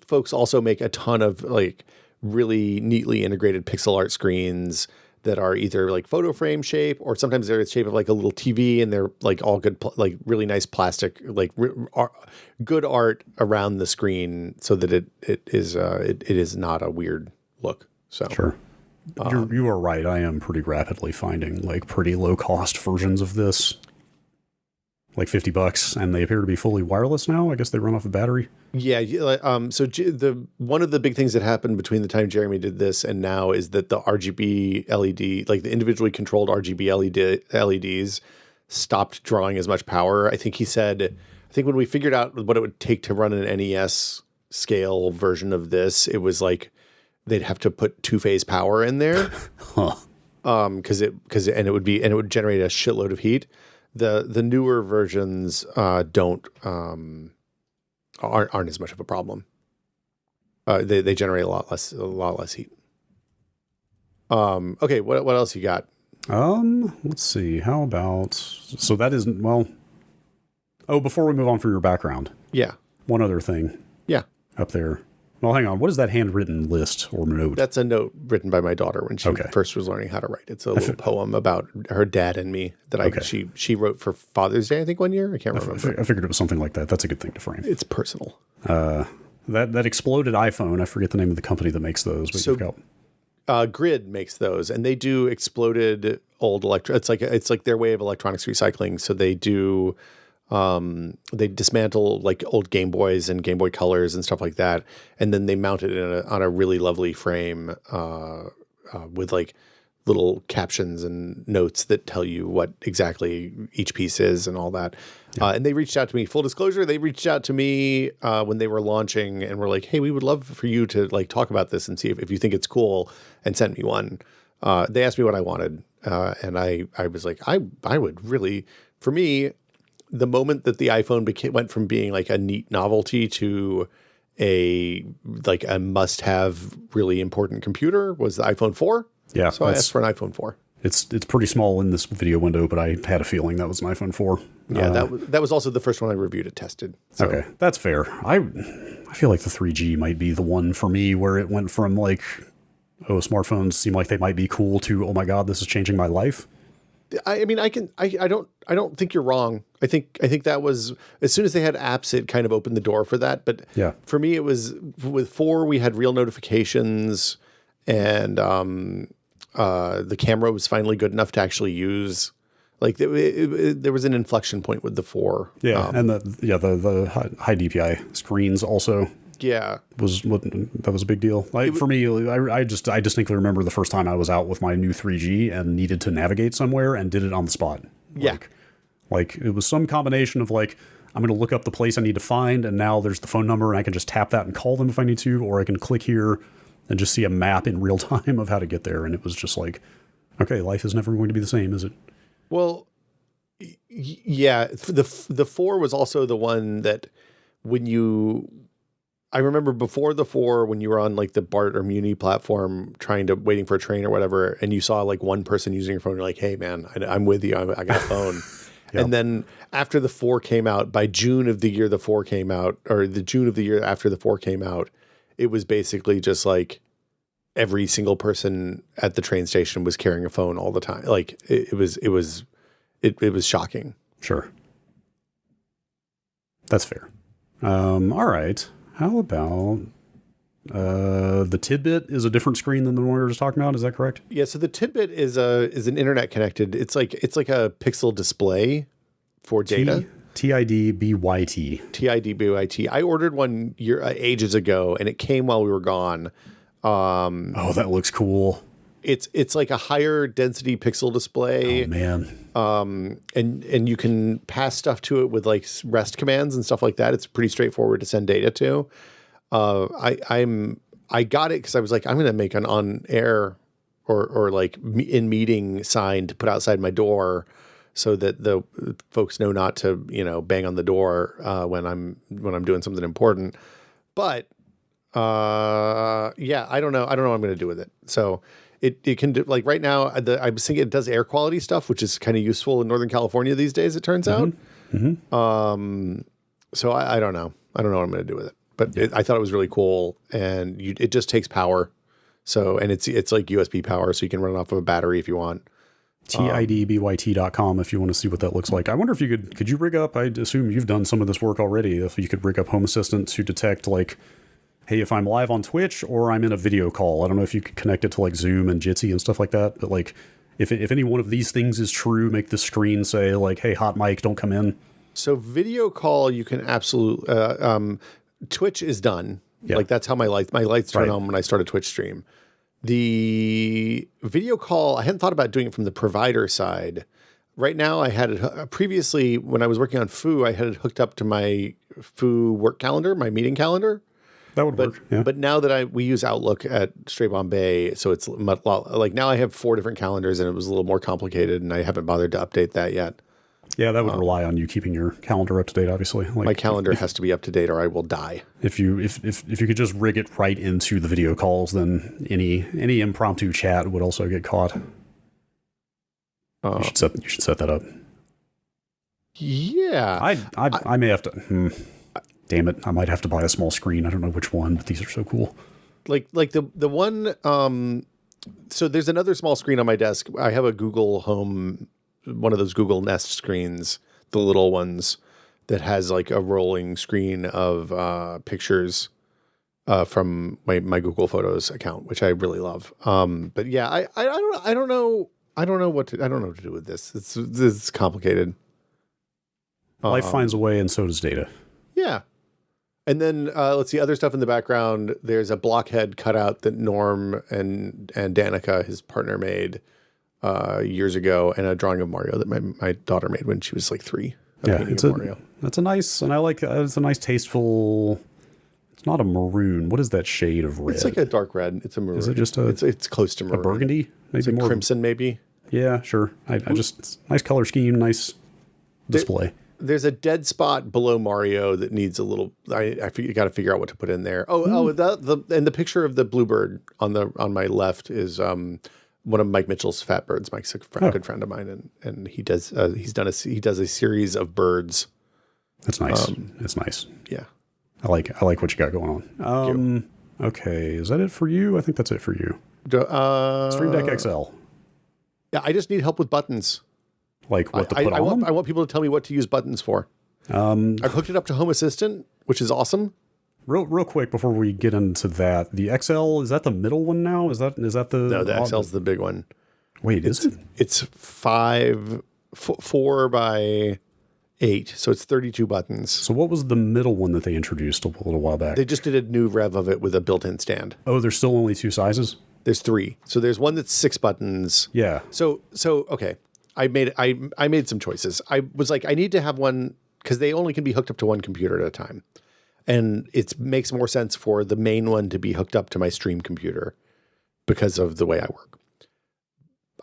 folks also make a ton of like really neatly integrated pixel art screens that are either like photo frame shape, or sometimes they're the shape of like a little TV, and they're like all good, like really nice plastic, like good art around the screen, so that it is not a weird look. So sure, you are right. I am pretty rapidly finding like pretty low cost versions of this, like $50, and they appear to be fully wireless now. I guess they run off a battery. Yeah. So one of the big things that happened between the time Jeremy did this and now is that the RGB LED, like the individually controlled RGB LEDs, stopped drawing as much power. I think when we figured out what it would take to run an NES scale version of this, it was like they'd have to put 2-phase power in there, because it would generate a shitload of heat. The newer versions aren't as much of a problem. They generate a lot less heat. Okay, what else you got? Let's see. How about, so that isn't, well, before we move on for your background. Yeah. One other thing. Yeah. Up there. Well, hang on. What is that handwritten list or note? That's a note written by my daughter when she first was learning how to write. It's a little poem about her dad and me that she wrote for Father's Day, I think, one year. I can't remember. I figured it was something like that. That's a good thing to frame. It's personal. That exploded iPhone. I forget the name of the company that makes those. But you've got Grid makes those, and they do exploded old It's like their way of electronics recycling. So they do. They dismantle like old Game Boys and Game Boy Colors and stuff like that, and then they mount it on a really lovely frame with like little captions and notes that tell you what exactly each piece is and all that. Yeah. And they reached out to me. Full disclosure, they reached out to me when they were launching and were like, "Hey, we would love for you to like talk about this and see if you think it's cool," and sent me one. They asked me what I wanted, and I was like, I would really, for me. The moment that the iPhone went from being like a neat novelty to a must-have, really important computer was the iPhone 4. Yeah, so I asked for an iPhone 4. It's pretty small in this video window, but I had a feeling that was an iPhone 4. Yeah, that was also the first one I reviewed and tested. So. Okay, that's fair. I feel like the 3G might be the one for me where it went from like, smartphones seem like they might be cool to, oh my god, this is changing my life. I mean, I don't think you're wrong. I think that was, as soon as they had apps, it kind of opened the door for that. But yeah, for me, it was with 4, we had real notifications, and the camera was finally good enough to actually use. Like there was an inflection point with the 4. Yeah, and the high DPI screens also. Yeah. That was a big deal. Like for me, I distinctly remember the first time I was out with my new 3G and needed to navigate somewhere and did it on the spot. Yeah. Like it was some combination of like, I'm going to look up the place I need to find, and now there's the phone number, and I can just tap that and call them if I need to, or I can click here and just see a map in real time of how to get there. And it was just like, okay, life is never going to be the same, is it? Well, yeah. The 4 was also the one that I remember before the 4, when you were on like the BART or Muni platform waiting for a train or whatever, and you saw like one person using your phone, you're like, hey man, I'm with you. I got a phone. Yep. And then after the 4 came out, by June of the year the 4 came out, or the June of the year after the 4 came out, it was basically just like every single person at the train station was carrying a phone all the time. Like it was shocking. Sure. That's fair. All right. How about the Tidbit is a different screen than the one we were just talking about? Is that correct? Yeah. So the Tidbit is an internet connected. It's like a pixel display for data. TIDBYT. TIDBYT. I ordered one ages ago, and it came while we were gone. Oh, that looks cool. It's like a higher density pixel display. Oh man. And you can pass stuff to it with like REST commands and stuff like that. It's pretty straightforward to send data to. I got it because I was like, I'm going to make an on air or like in meeting sign to put outside my door, so that the folks know not to, bang on the door when I'm doing something important. But yeah, I don't know what I'm going to do with it. So it can do, like right now, I was thinking it does air quality stuff, which is kind of useful in Northern California these days, it turns out. Mm-hmm. So I don't know. I don't know what I'm going to do with it, but I thought it was really cool, and it just takes power. So, and it's like USB power, so you can run it off of a battery if you want. TIDBYT.com if you want to see what that looks like. I wonder if you could you rig up, I'd assume you've done some of this work already, if you could rig up Home Assistant to detect like, hey, if I'm live on Twitch or I'm in a video call. I don't know if you could connect it to like Zoom and Jitsi and stuff like that, but like if any one of these things is true, make the screen say like, hey, hot mic, don't come in. So video call, you can absolutely, Twitch is done. Yeah. Like that's how my lights turn on when I start a Twitch stream. The video call, I hadn't thought about doing it from the provider side. Right now, I had it previously when I was working on Foo, I had it hooked up to my Foo work calendar, my meeting calendar. That would work. Yeah. But now that we use Outlook at Stray Bombay, so it's like now I have 4 different calendars, and it was a little more complicated, and I haven't bothered to update that yet. Yeah, that would rely on you keeping your calendar up to date, obviously. Like my calendar has to be up to date, or I will die. If you could just rig it right into the video calls, then any impromptu chat would also get caught. You should set that up. Yeah, I may have to. Damn it, I might have to buy a small screen. I don't know which one, but these are so cool. Like the one. So there's another small screen on my desk. I have a Google Home, one of those Google Nest screens, the little ones that has like a rolling screen of pictures from my Google Photos account, which I really love. But yeah, I don't know what to do with this. It's complicated. Life finds a way, and so does data. Yeah. And then let's see, other stuff in the background. There's a blockhead cutout that Norm and Danica, his partner, made years ago, and a drawing of Mario that my daughter made when she was like 3. Yeah, that's a nice, and I like it's a nice tasteful. It's not a maroon. What is that shade of red? It's like a dark red. It's a maroon. Is it just it's close to maroon. A burgundy? Maybe it's like more crimson, maybe. Yeah, sure. I just nice color scheme, nice display. There's a dead spot below Mario that needs a little. I got to figure out what to put in there. And the picture of the bluebird on my left is one of Mike Mitchell's fat birds. Mike's a good friend of mine, and he does he does a series of birds. That's nice. It's nice. Yeah, I like what you got going on. Okay, is that it for you? I think that's it for you. Stream Deck XL. Yeah, I just need help with buttons. Like what to put on? I want people to tell me what to use buttons for. I've hooked it up to Home Assistant, which is awesome. Real quick before we get into that, the XL, is that the middle one now? Is that the no? The XL's the big one. Wait, is it? It's 4 by 8. So it's 32 buttons. So what was the middle one that they introduced a little while back? They just did a new rev of it with a built-in stand. Oh, there's still only 2 sizes? There's 3. So there's one that's 6 buttons. Yeah. So okay. I made some choices. I was like, I need to have one because they only can be hooked up to one computer at a time. And it makes more sense for the main one to be hooked up to my stream computer because of the way I work.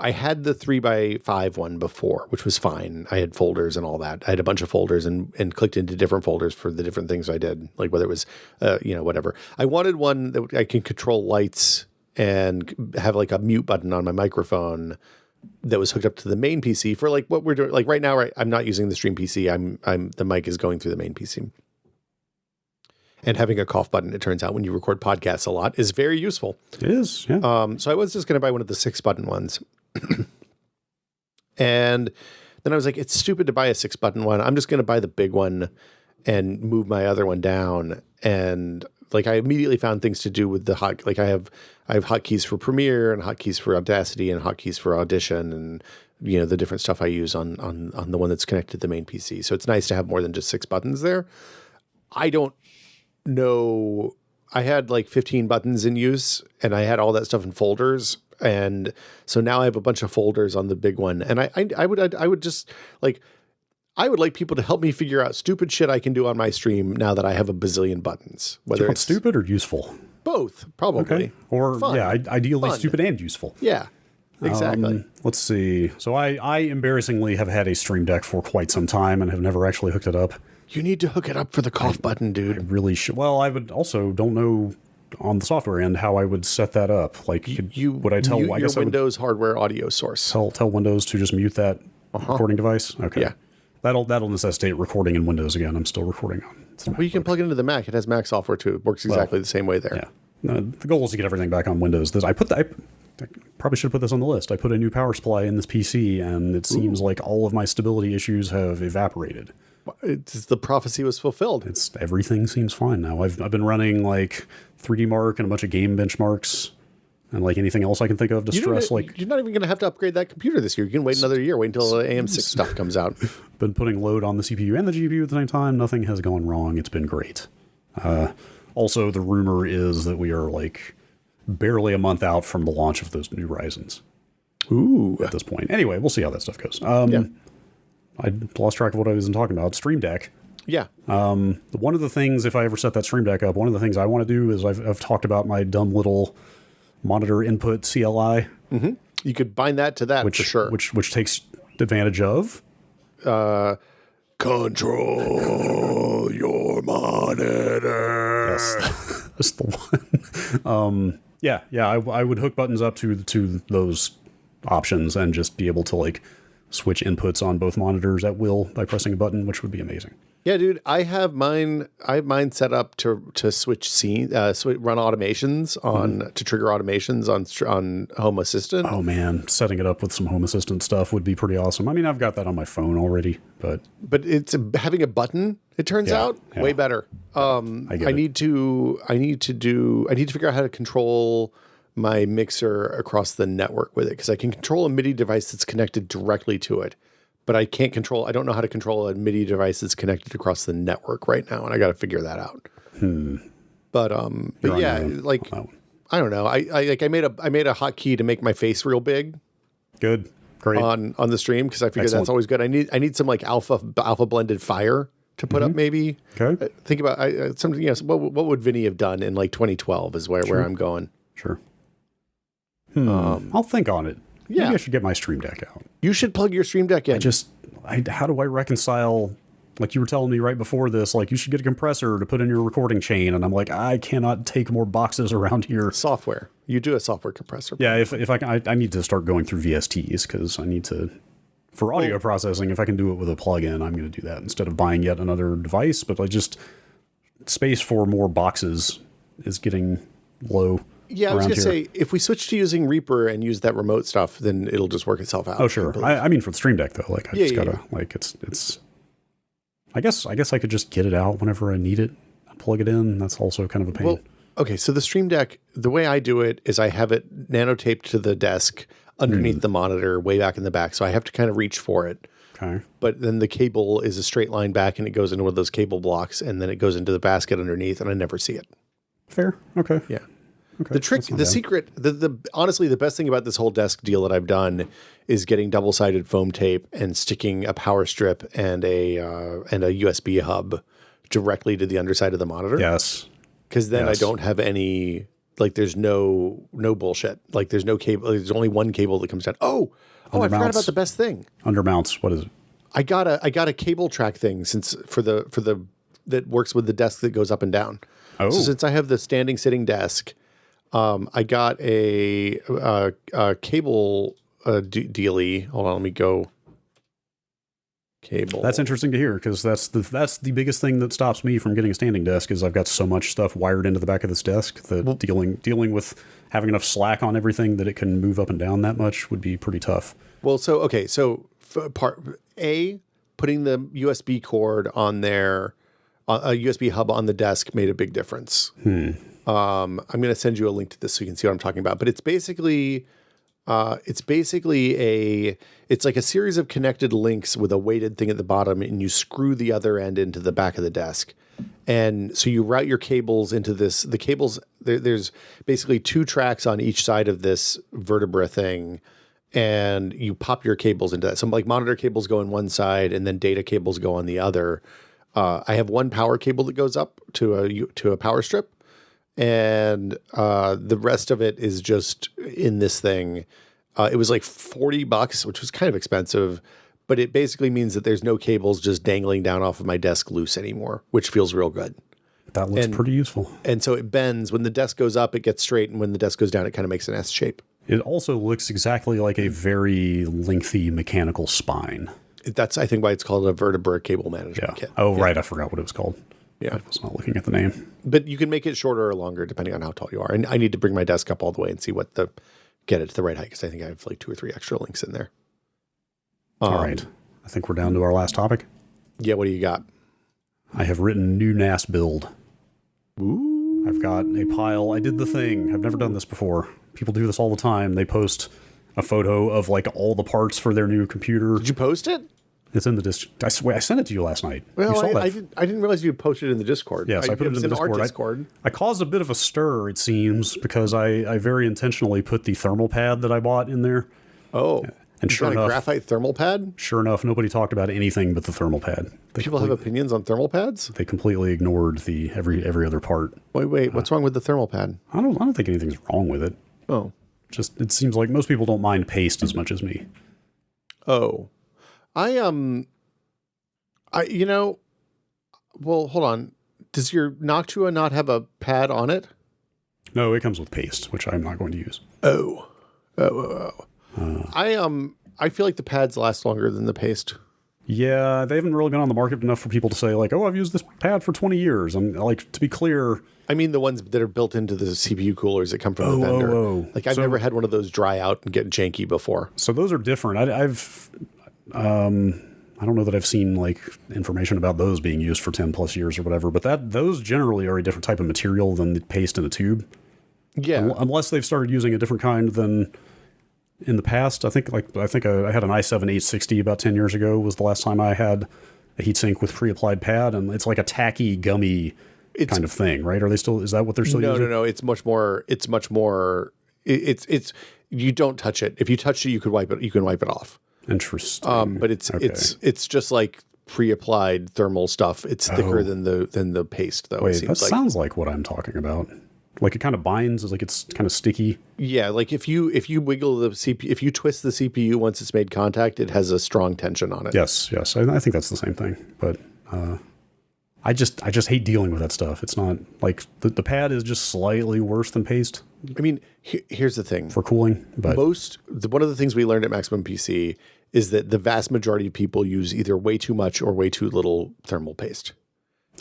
I had the 3x5 one before, which was fine. I had folders and all that. I had a bunch of folders and clicked into different folders for the different things I did, like whether it was, whatever. I wanted one that I can control lights and have like a mute button on my microphone that was hooked up to the main PC for like what we're doing. Like right now, I'm not using the stream PC. The mic is going through the main PC. And having a cough button, it turns out, when you record podcasts a lot, is very useful. It is, yeah. So I was just going to buy one of the 6-button ones. And then I was like, it's stupid to buy a 6-button one. I'm just going to buy the big one and move my other one down. And like, I immediately found things to do with the like I have hotkeys for Premiere and hotkeys for Audacity and hotkeys for Audition and, the different stuff I use on the one that's connected to the main PC. So it's nice to have more than just 6 buttons there. I don't know. I had like 15 buttons in use and I had all that stuff in folders. And so now I have a bunch of folders on the big one. And I would just like, I would like people to help me figure out stupid shit I can do on my stream now that I have a bazillion buttons. Whether it's stupid or useful? Both, probably. Okay. Or fun. Yeah, ideally Fun. Stupid and useful. Yeah, exactly. Let's see. So I embarrassingly have had a Stream Deck for quite some time and have never actually hooked it up. You need to hook it up for the cough button, dude. I really should. Well, I would also don't know on the software end how I would set that up. Like, would I tell? I guess your Windows hardware audio source. Tell Windows to just mute that recording device. Okay. Yeah. That'll necessitate recording in Windows again. I'm still recording on. Well, you can plug it into the Mac. It has Mac software too. It works exactly the same way there. Yeah. No, the goal is to get everything back on Windows. I probably should have put this on the list. I put a new power supply in this PC, and it seems like all of my stability issues have evaporated. The prophecy was fulfilled. Everything seems fine now. I've been running like 3D Mark and a bunch of game benchmarks and like anything else I can think of to stress. Like, you're not even going to have to upgrade that computer this year. You can wait another year. Wait until the AM6 stuff comes out. Been putting load on the CPU and the GPU at the same time. Nothing has gone wrong. It's been great. Also, the rumor is that we are like barely a month out from the launch of those new Ryzens. Ooh. At this point. Anyway, we'll see how that stuff goes. Yeah. I lost track of what I was talking about. Stream Deck. Yeah. One of the things, if I ever set that Stream Deck up, one of the things I want to do is I've talked about my dumb little monitor input CLI. Mm-hmm. You could bind that to that for sure. Which takes advantage of control your monitor. Yes, that's the one. I would hook buttons up to those options and just be able to like switch inputs on both monitors at will by pressing a button, which would be amazing. Yeah, dude, I have mine set up to switch run automations on to trigger automations on Home Assistant. Oh man, setting it up with some Home Assistant stuff would be pretty awesome. I mean, I've got that on my phone already, but it's having a button. It turns out way better. I need to figure out how to control my mixer across the network with it, because I can control a MIDI device that's connected directly to it, but I don't know how to control a MIDI device that's connected across the network right now, and I got to figure that out. But yeah, like I don't know. I made a hotkey to make my face real big. Good, great on the stream, because I figured that's always good. I need some like alpha blended fire to put up maybe. Okay. Think about something. Yes. What would Vinny have done in like 2012 is where I'm going. Sure. I'll think on it. Yeah. Maybe I should get my Stream Deck out. You should plug your Stream Deck in. How do I reconcile, like you were telling me right before this, like you should get a compressor to put in your recording chain, and I'm like, I cannot take more boxes around here. Software. You do a software compressor. Yeah, if I can, I need to start going through VSTs, because I need to, for audio processing, if I can do it with a plugin, I'm going to do that instead of buying yet another device. But space for more boxes is getting low. Yeah, I was going to say, if we switch to using Reaper and use that remote stuff, then it'll just work itself out. Oh, sure. I mean, for the Stream Deck, though, like, I just gotta, like, it's, I guess I could just get it out whenever I need it, plug it in. That's also kind of a pain. Well, okay, so the Stream Deck, the way I do it is I have it nanotaped to the desk underneath the monitor, way back in the back, so I have to kind of reach for it. Okay. But then the cable is a straight line back and it goes into one of those cable blocks and then it goes into the basket underneath and I never see it. Fair. Okay. Yeah. Okay. The trick, the secret, honestly, the best thing about this whole desk deal that I've done is getting double-sided foam tape and sticking a power strip and a USB hub directly to the underside of the monitor. Yes. Because then I don't have any, like, there's no bullshit. Like, there's no cable. There's only one cable that comes down. Oh, I forgot about the best thing. Undermounts. What is it? I got a cable track thing for the that works with the desk that goes up and down. Oh. So since I have the standing sitting desk, I got a cable dealie. Hold on, let me go. Cable. That's interesting to hear because that's the biggest thing that stops me from getting a standing desk is I've got so much stuff wired into the back of this desk that dealing with having enough slack on everything that it can move up and down that much would be pretty tough. Well, so part A, putting the USB cord on there, a USB hub on the desk made a big difference. I'm going to send you a link to this so you can see what I'm talking about. But it's basically it's like a series of connected links with a weighted thing at the bottom, and you screw the other end into the back of the desk. And so you route your cables into this. The cables, there's basically 2 tracks on each side of this vertebra thing, and you pop your cables into that. So like monitor cables go on one side, and then data cables go on the other. I have one power cable that goes up to a power strip. And the rest of it is just in this thing. It was like $40, which was kind of expensive, but it basically means that there's no cables just dangling down off of my desk loose anymore, which feels real good. That looks pretty useful. And so it bends. When the desk goes up, it gets straight, and when the desk goes down, it kind of makes an S shape. It also looks exactly like a very lengthy mechanical spine. That's, I think, why it's called a vertebra cable management kit. Oh, right. I forgot what it was called. Yeah. I was not looking at the name. But you can make it shorter or longer depending on how tall you are. And I need to bring my desk up all the way and see get it to the right height, because I think I have like 2 or 3 extra links in there. All right. I think we're down to our last topic. Yeah, what do you got? I have written new NAS build. Ooh. I've got a pile. I did the thing. I've never done this before. People do this all the time. They post a photo of like all the parts for their new computer. Did you post it? It's in the Discord. I swear, I sent it to you last night. Well, you saw that. I didn't realize you posted it in the Discord. Yes, I put it in the Discord. Our Discord. I caused a bit of a stir, it seems, because I very intentionally put the thermal pad that I bought in there. Oh, and sure enough, a graphite thermal pad? Sure enough, nobody talked about anything but the thermal pad. People have opinions on thermal pads? They completely ignored the every other part. Wait, what's wrong with the thermal pad? I don't think anything's wrong with it. Oh. Just it seems like most people don't mind paste as much as me. Oh. Well, hold on. Does your Noctua not have a pad on it? No, it comes with paste, which I'm not going to use. Oh. I feel like the pads last longer than the paste. Yeah, they haven't really been on the market enough for people to say like, "Oh, I've used this pad for 20 years." I'm like, to be clear, I mean the ones that are built into the CPU coolers that come from the vendor. Like I've never had one of those dry out and get janky before. So those are different. I don't know that I've seen like information about those being used for 10 plus years or whatever, but those generally are a different type of material than the paste in a tube. Yeah. Unless they've started using a different kind than in the past. I think I had an i7-860 about 10 years ago was the last time I had a heatsink with pre-applied pad, and it's like a tacky, gummy kind of thing, right? Is that what they're still using? No. It's much more, you don't touch it. If you touch it, you can wipe it off. Interesting. But it's just like pre-applied thermal stuff. It's thicker than the paste, though. Wait, that sounds like what I'm talking about. Like it kind of binds, like it's kind of sticky. Yeah, like if you wiggle the CPU, if you twist the CPU once it's made contact, it has a strong tension on it. Yes. I think that's the same thing. But I just hate dealing with that stuff. It's not like the pad is just slightly worse than paste. I mean, here's the thing for cooling. But one of the things we learned at Maximum PC is that the vast majority of people use either way too much or way too little thermal paste.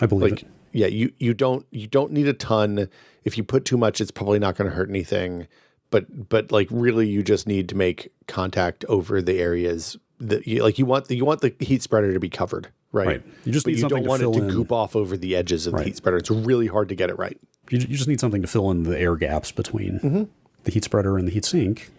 I believe it. Yeah, you don't need a ton. If you put too much, it's probably not going to hurt anything. But like really, you just need to make contact over the areas that you want the heat spreader to be covered, right? You just need something you don't want it to goop off over the edges of the heat spreader. It's really hard to get it right. You just need something to fill in the air gaps between the heat spreader and the heat sink.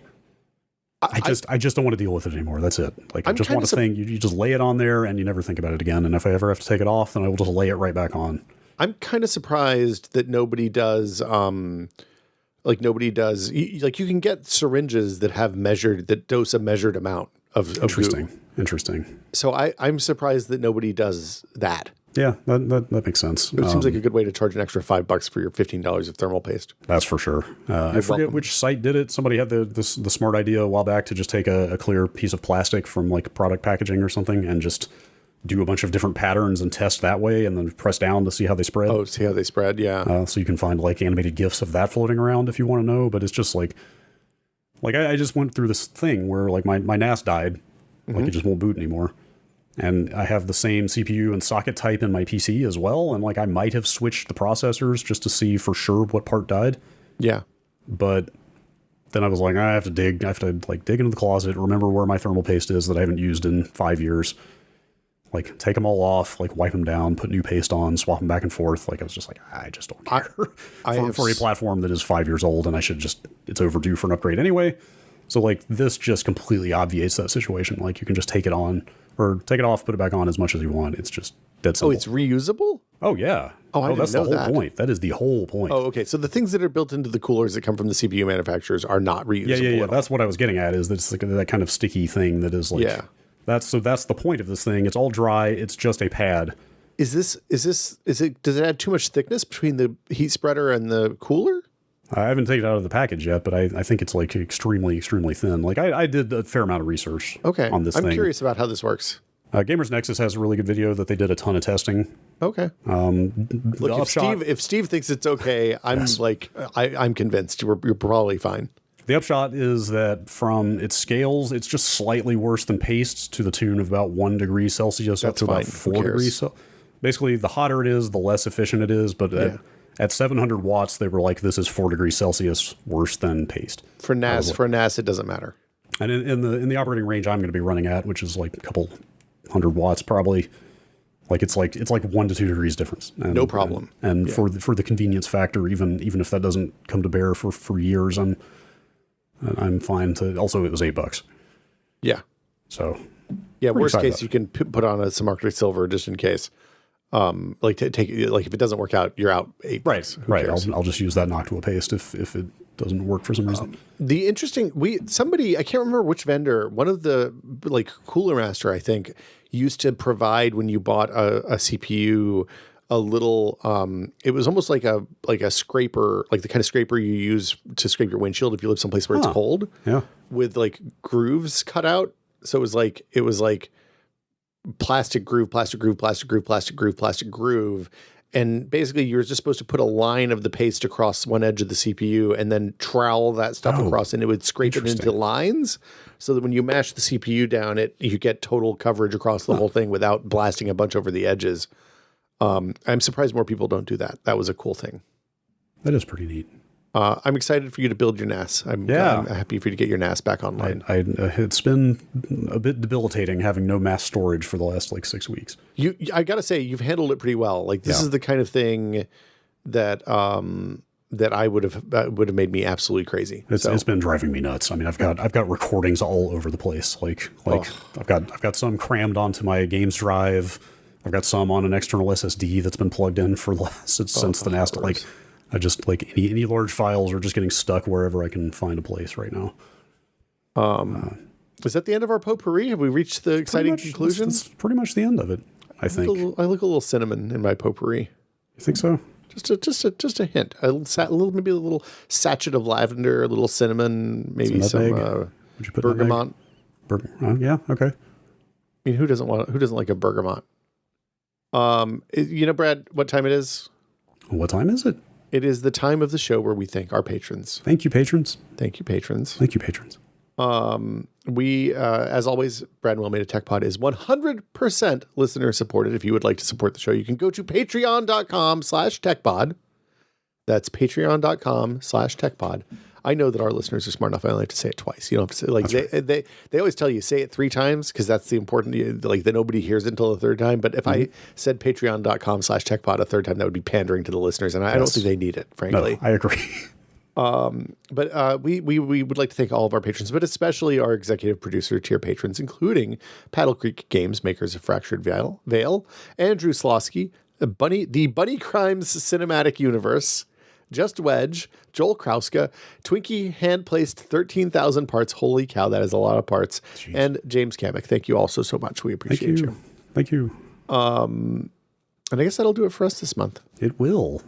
I just don't want to deal with it anymore. That's it. Like, I just want a thing. You just lay it on there and you never think about it again. And if I ever have to take it off, then I will just lay it right back on. I'm kind of surprised that nobody does, like you can get syringes that dose a measured amount of Interesting. goo. Interesting. So I'm surprised that nobody does that. Yeah, that makes sense. It seems like a good way to charge an extra $5 for your $15 of thermal paste. That's for sure. I forget which site did it. Somebody had the smart idea a while back to just take a clear piece of plastic from like product packaging or something and just do a bunch of different patterns and test that way and then press down to see how they spread. Oh, see how they spread, yeah. So you can find like animated GIFs of that floating around if you want to know. But it's just like I just went through this thing where like my NAS died. Like it just won't boot anymore. And I have the same CPU and socket type in my PC as well. And like I might have switched the processors just to see for sure what part died. Yeah. But then I was like, I have to dig into the closet, remember where my thermal paste is that I haven't used in 5 years. Like take them all off, like wipe them down, put new paste on, swap them back and forth. Like I was just like, I just don't care for a platform that is 5 years old and it's overdue for an upgrade anyway. So like this just completely obviates that situation. Like you can just take it on or take it off, put it back on as much as you want. It's just dead simple. Oh, it's reusable? Oh yeah. That's the whole point. That is the whole point. Oh, okay. So the things that are built into the coolers that come from the CPU manufacturers are not reusable. Yeah. That's what I was getting at. Is that it's like that kind of sticky thing that is like. Yeah. That's the point of this thing. It's all dry. It's just a pad. Does it add too much thickness between the heat spreader and the cooler? I haven't taken it out of the package yet, but I think it's like extremely, extremely thin. Like I did a fair amount of research on this thing. I'm curious about how this works. Gamers Nexus has a really good video that they did a ton of testing. Okay. Look, if Steve thinks it's okay, I'm convinced you're probably fine. The upshot is that from its scales, it's just slightly worse than paste to the tune of about 1 degree Celsius up to about 4 degrees. So basically, the hotter it is, the less efficient it is. But at 700 watts, they were like, this is 4 degrees Celsius worse than paste. For NAS, it doesn't matter. And in the operating range I'm going to be running at, which is like a couple hundred watts probably, like it's like 1 to 2 degrees difference. And, no problem. And for the convenience factor, even if that doesn't come to bear for years, I'm fine to. Also, it was $8. Yeah. So. Yeah. Worst case, you can put on some Arctic Silver just in case. Take if it doesn't work out, you're out $8. Right. I'll just use that Noctua paste if it doesn't work for some reason. The interesting somebody I can't remember which vendor, one of the like Cooler Master I think used to provide when you bought a CPU. A little, it was almost like a scraper, like the kind of scraper you use to scrape your windshield if you live someplace where it's cold. Yeah, with like grooves cut out. So it was like plastic groove, and basically you're just supposed to put a line of the paste across one edge of the CPU and then trowel that stuff across, and it would scrape it into lines, so that when you mash the CPU down, you get total coverage across the whole thing without blasting a bunch over the edges. I'm surprised more people don't do that. That was a cool thing. That is pretty neat. I'm excited for you to build your NAS. I'm happy for you to get your NAS back online. It's been a bit debilitating having no mass storage for the last 6 weeks. I got to say, you've handled it pretty well. Like this is the kind of thing that I would have made me absolutely crazy. It's been driving me nuts. I mean, I've got recordings all over the place. I've got some crammed onto my games drive. I've got some on an external SSD that's been plugged in for the last since the NAS. I just any large files are just getting stuck wherever I can find a place right now. Is that the end of our potpourri? Have we reached the exciting conclusion? That's pretty much the end of it. I think. I look a little cinnamon in my potpourri. You think so? Just a hint. Maybe a little sachet of lavender, a little cinnamon, maybe some bergamot. Yeah. Okay. I mean, who doesn't like a bergamot? Brad, what time it is? What time is it? It is the time of the show where we thank our patrons. Thank you, patrons. Thank you, patrons. Thank you, patrons. We, as always, Brad and Will Made a Tech Pod is 100% listener supported. If you would like to support the show, you can go to patreon.com/techpod. That's patreon.com/techpod. I know that our listeners are smart enough. I only have to say it twice. You don't have to say they always tell you say it 3 times because that's the important, that nobody hears it until the 3rd time. But if I said patreon.com/techpod a 3rd time, that would be pandering to the listeners. And I don't think they need it, frankly. No, I agree. But we would like to thank all of our patrons, but especially our executive producer tier patrons, including Paddle Creek Games, makers of Fractured Veil, Andrew Slosky, the Bunny Crimes Cinematic Universe, Just Wedge, Joel Krauska, Twinkie hand-placed 13,000 parts. Holy cow, that is a lot of parts. Jeez. And James Kamek. Thank you all so much. We appreciate you. Thank you. And I guess that'll do it for us this month. It will.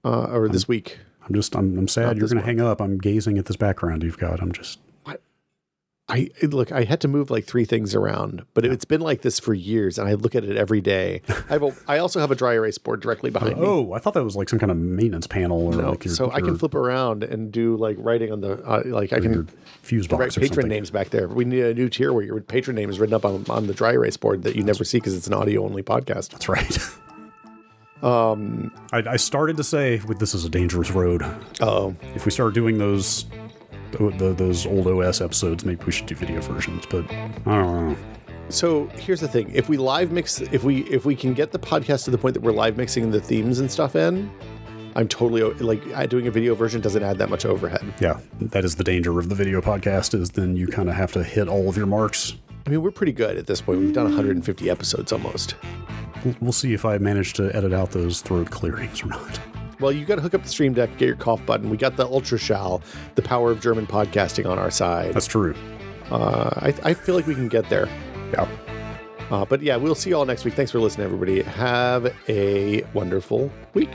Or this week. I'm sad you're going to hang up. I'm gazing at this background you've got. I had to move like 3 things around, but it's been like this for years, and I look at it every day. I also have a dry erase board directly behind me. Oh, I thought that was like some kind of maintenance panel. Or no, like I can flip around and do like writing on the I can fuse box write patron names back there. We need a new tier where your patron name is written up on the dry erase board that you never see because it's an audio only podcast. That's right. I started to say this is a dangerous road. If we start doing those old OS episodes, maybe we should do video versions, but I don't know. So here's the thing. If we live mix, if we can get the podcast to the point that we're live mixing the themes and stuff in, I'm totally doing a video version doesn't add that much overhead. Yeah. That is the danger of the video podcast, is then you kind of have to hit all of your marks. I mean, we're pretty good at this point. We've done 150 episodes almost. We'll see if I manage to edit out those throat clearings or not. Well, you got to hook up the Stream Deck, get your cough button. We got the Ultraschall, the power of German podcasting on our side. That's true. I feel like we can get there. Yeah. But yeah, we'll see you all next week. Thanks for listening, everybody. Have a wonderful week.